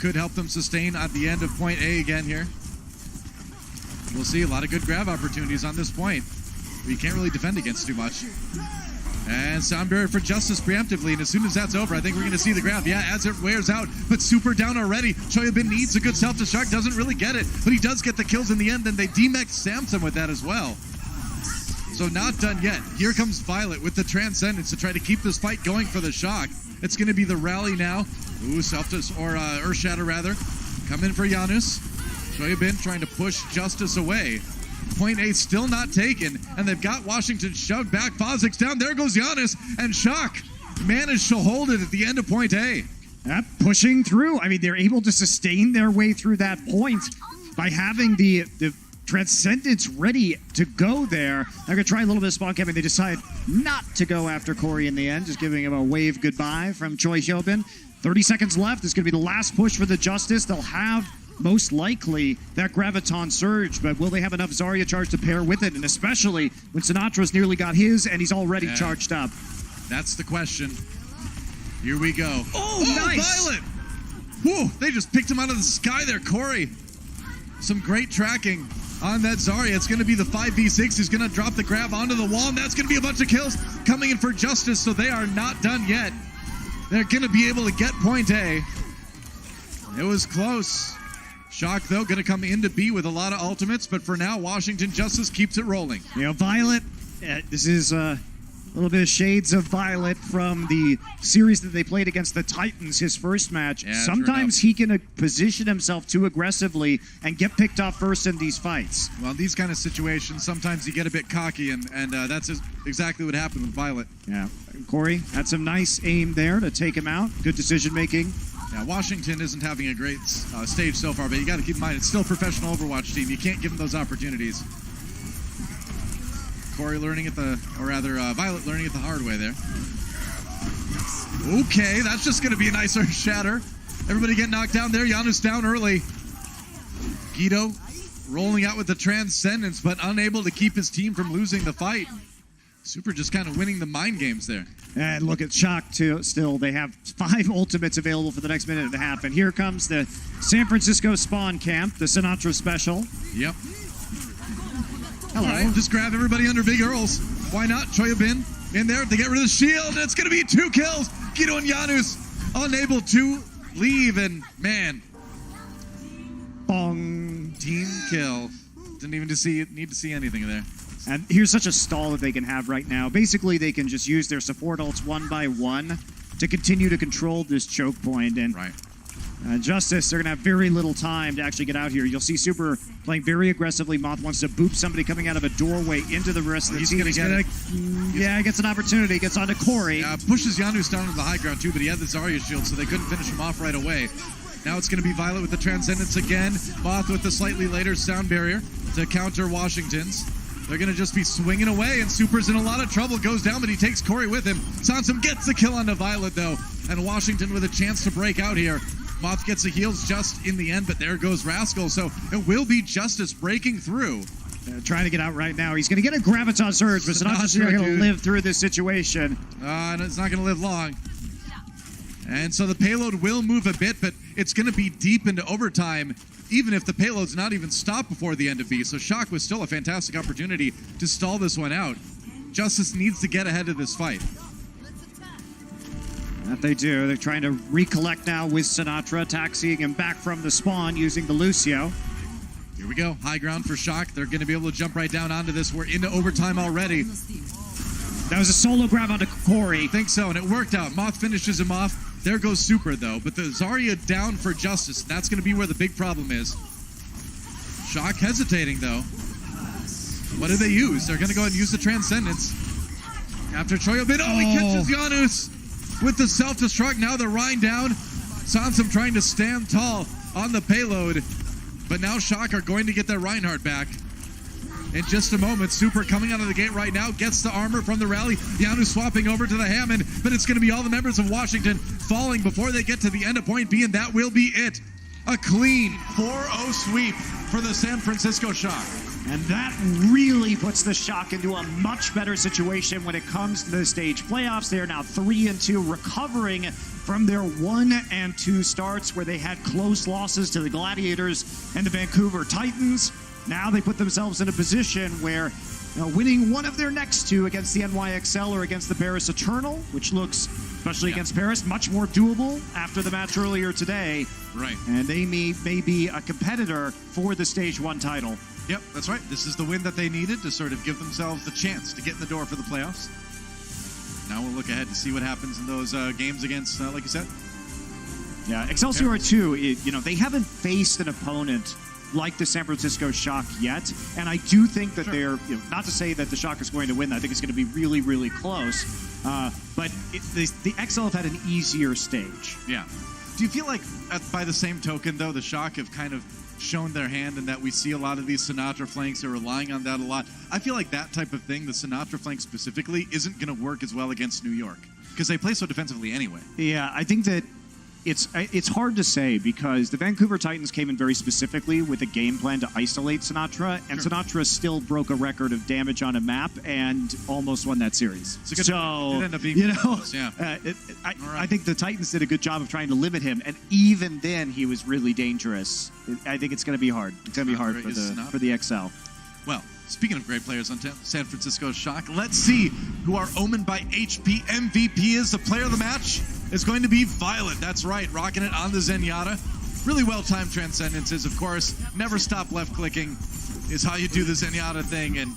Could help them sustain at the end of point A again here. We'll see a lot of good grab opportunities on this point. You can't really defend against too much. And sound barrier for Justice preemptively, and as soon as that's over, I think we're going to see the grab. Yeah, as it wears out, but Super down already. Choyabin needs a good self-destruct, doesn't really get it, but he does get the kills in the end, and they demech Samsung with that as well. So not done yet. Here comes Violet with the Transcendence to try to keep this fight going for the Shock. It's going to be the rally now. Ooh, Earth Shatter rather. Come in for Janus. Choyabin trying to push Justice away. Point A still not taken, and they've got Washington shoved back. Fahzix down. There goes Janus, and Shock managed to hold it at the end of point A. Pushing through. I mean, they're able to sustain their way through that point by having the Transcendence ready to go there. They're going to try a little bit of spawn camping. They decide not to go after Corey in the end, just giving him a wave goodbye from Choi Hyobin. 30 seconds left. It's going to be the last push for the Justice. They'll have most likely that Graviton Surge, but will they have enough Zarya charge to pair with it? And especially when Sinatra's nearly got his and he's already charged up. That's the question. Here we go. Oh, nice! Violet! Whew, they just picked him out of the sky there, Corey. Some great tracking on that Zarya. It's going to be the 5v6. He's going to drop the grab onto the wall, and that's going to be a bunch of kills coming in for Justice, so they are not done yet. They're going to be able to get point A. It was close. Shock, though, going to come into B with a lot of ultimates, but for now, Washington Justice keeps it rolling. You know, Violet, this is a little bit of shades of Violet from the series that they played against the Titans, his first match. Yeah, sometimes he can position himself too aggressively and get picked off first in these fights. Well, in these kind of situations, sometimes you get a bit cocky, and that's exactly what happened with Violet. Yeah, Corey had some nice aim there to take him out. Good decision-making. Yeah, Washington isn't having a great stage so far, but you got to keep in mind, it's still a professional Overwatch team. You can't give them those opportunities. Corey learning Violet learning it the hard way there. Okay, that's just going to be a nice Earth Shatter. Everybody get knocked down there. Janus down early. Guido rolling out with the Transcendence, but unable to keep his team from losing the fight. Super just kind of winning the mind games there. And look at Shock, too. Still, they have 5 ultimates available for the next minute and a half. And here comes the San Francisco spawn camp, the Sinatra special. Yep. Hello. All right, just grab everybody under Big Earls. Why not? Choyabin in there to get rid of the shield. It's going to be 2 kills. Guido and Janus unable to leave. And, man. Bong. Team kill. Didn't even need to see anything there. And here's such a stall that they can have right now. Basically, they can just use their support ults one by one to continue to control this choke point. And right. Justice, they're going to have very little time to actually get out here. You'll see Super playing very aggressively. Moth wants to boop somebody coming out of a doorway into the rest of the team. He gets an opportunity. Gets onto Corey. Pushes Janus down to the high ground, too, but he had the Zarya shield, so they couldn't finish him off right away. Now it's going to be Violet with the Transcendence again. Moth with the slightly later sound barrier to counter Washington's. They're going to just be swinging away, and Super's in a lot of trouble. Goes down, but he takes Corey with him. Sansum gets the kill onto Violet, though, and Washington with a chance to break out here. Moth gets the heals just in the end, but there goes Rascal, so it will be Justice breaking through. Trying to get out right now. He's going to get a Graviton Surge, but Sinatra's not going to live through this situation. And it's not going to live long. And so the payload will move a bit, but it's going to be deep into overtime, even if the payload's not even stopped before the end of B. So Shock was still a fantastic opportunity to stall this one out. Justice needs to get ahead of this fight. That they do. They're trying to recollect now with Sinatra, taxiing him back from the spawn using the Lucio. Here we go. High ground for Shock. They're going to be able to jump right down onto this. We're into overtime already. That was a solo grab onto Corey. I think so, and it worked out. Moth finishes him off. There goes Super, though. But the Zarya down for Justice. That's going to be where the big problem is. Shock hesitating, though. What do they use? They're going to go ahead and use the Transcendence. After Choyobin, he catches Janus with the self-destruct. Now the Rhine down. Sansum trying to stand tall on the payload. But now Shock are going to get their Reinhardt back. In just a moment, Super coming out of the gate right now, gets the armor from the rally. Yanu swapping over to the Hammond, but it's going to be all the members of Washington falling before they get to the end of point B, and that will be it. A clean 4-0 sweep for the San Francisco Shock. And that really puts the Shock into a much better situation when it comes to the stage playoffs. They are now 3-2, recovering from their 1-2 starts where they had close losses to the Gladiators and the Vancouver Titans. Now they put themselves in a position where winning one of their next two against the NYXL or against the Paris Eternal, which looks, especially against Paris, much more doable after the match earlier today. Right. And they may be a competitor for the Stage 1 title. Yep, that's right. This is the win that they needed to sort of give themselves the chance to get in the door for the playoffs. Now we'll look ahead to see what happens in those games against, like you said. Yeah, Excelsior 2, they haven't faced an opponent like the San Francisco Shock yet, and I do think that they're, not to say that the Shock is going to win, I think it's going to be really, really close, but the XL have had an easier stage. Yeah. Do you feel like, by the same token, though, the Shock have kind of shown their hand in that we see a lot of these Sinatra flanks, they're relying on that a lot? I feel like that type of thing, the Sinatra flank specifically, isn't going to work as well against New York, because they play so defensively anyway. Yeah, I think that it's hard to say because the Vancouver Titans came in very specifically with a game plan to isolate Sinatra, and Sinatra still broke a record of damage on a map and almost won that series. It ended up being close, yeah. I think the Titans did a good job of trying to limit him, and even then he was really dangerous. I think it's going to be hard. It's going to be hard for the XL. Well, speaking of great players on San Francisco Shock, let's see who our Omened by HP MVP is. The player of the match is going to be Violet. That's right, rocking it on the Zenyatta. Really well-timed transcendences, of course. Never stop left-clicking is how you do the Zenyatta thing, and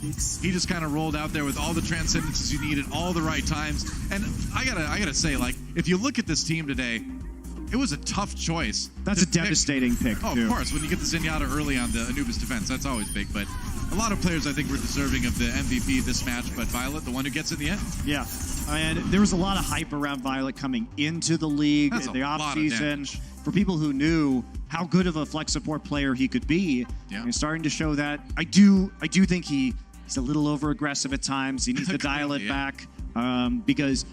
he just kind of rolled out there with all the transcendences you need at all the right times. And I gotta say, like, if you look at this team today, it was a tough choice. That's a devastating pick, Oh, too. of course. When you get the Zenyatta early on the Anubis defense, that's always big. But a lot of players, I think, were deserving of the MVP this match. But Violet, the one who gets in the end. Yeah. And there was a lot of hype around Violet coming into the league, That's the a lot of offseason. damage. For people who knew how good of a flex support player he could be, you're starting to show that. I do think he's a little over-aggressive at times. He needs to dial it back because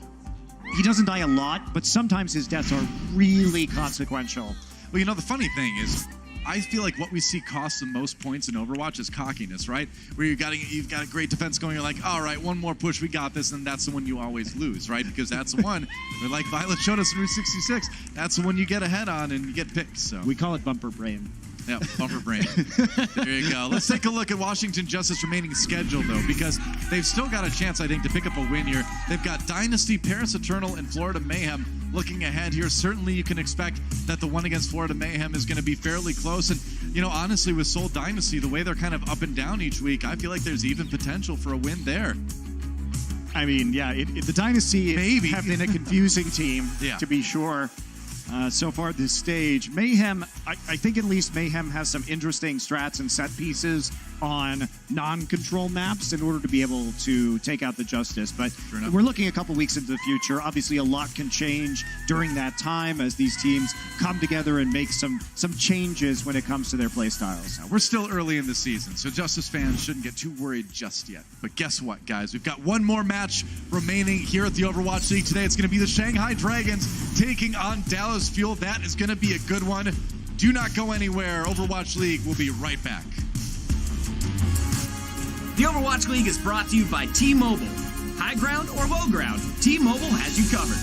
he doesn't die a lot, but sometimes his deaths are really consequential. Well, the funny thing is, I feel like what we see cost the most points in Overwatch is cockiness, right? Where you've got a great defense going, you're like, all right, one more push, we got this, and that's the one you always lose, right? Because that's the one, like Violet showed us in Route 66, that's the one you get ahead on and you get picked. So we call it bumper brain. Yeah, bumper brain. There you go. Let's take a look at Washington Justice remaining schedule, though, because they've still got a chance, I think, to pick up a win here. They've got Dynasty, Paris Eternal, and Florida Mayhem looking ahead here. Certainly you can expect that the one against Florida Mayhem is going to be fairly close. And, honestly, with Seoul Dynasty, the way they're kind of up and down each week, I feel like there's even potential for a win there. I mean, yeah, the Dynasty have been a confusing team, to be sure. So far at this stage, Mayhem, I think at least Mayhem has some interesting strats and set pieces on non-control maps in order to be able to take out the Justice. But we're looking a couple weeks into the future. Obviously, a lot can change during that time as these teams come together and make some changes when it comes to their play styles. Now, we're still early in the season, so Justice fans shouldn't get too worried just yet. But guess what, guys? We've got one more match remaining here at the Overwatch League today. It's going to be the Shanghai Dragons taking on Dallas Fuel. That is going to be a good one. Do not go anywhere. Overwatch League will be right back. The Overwatch League is brought to you by T-Mobile. High ground or low ground, T-Mobile has you covered.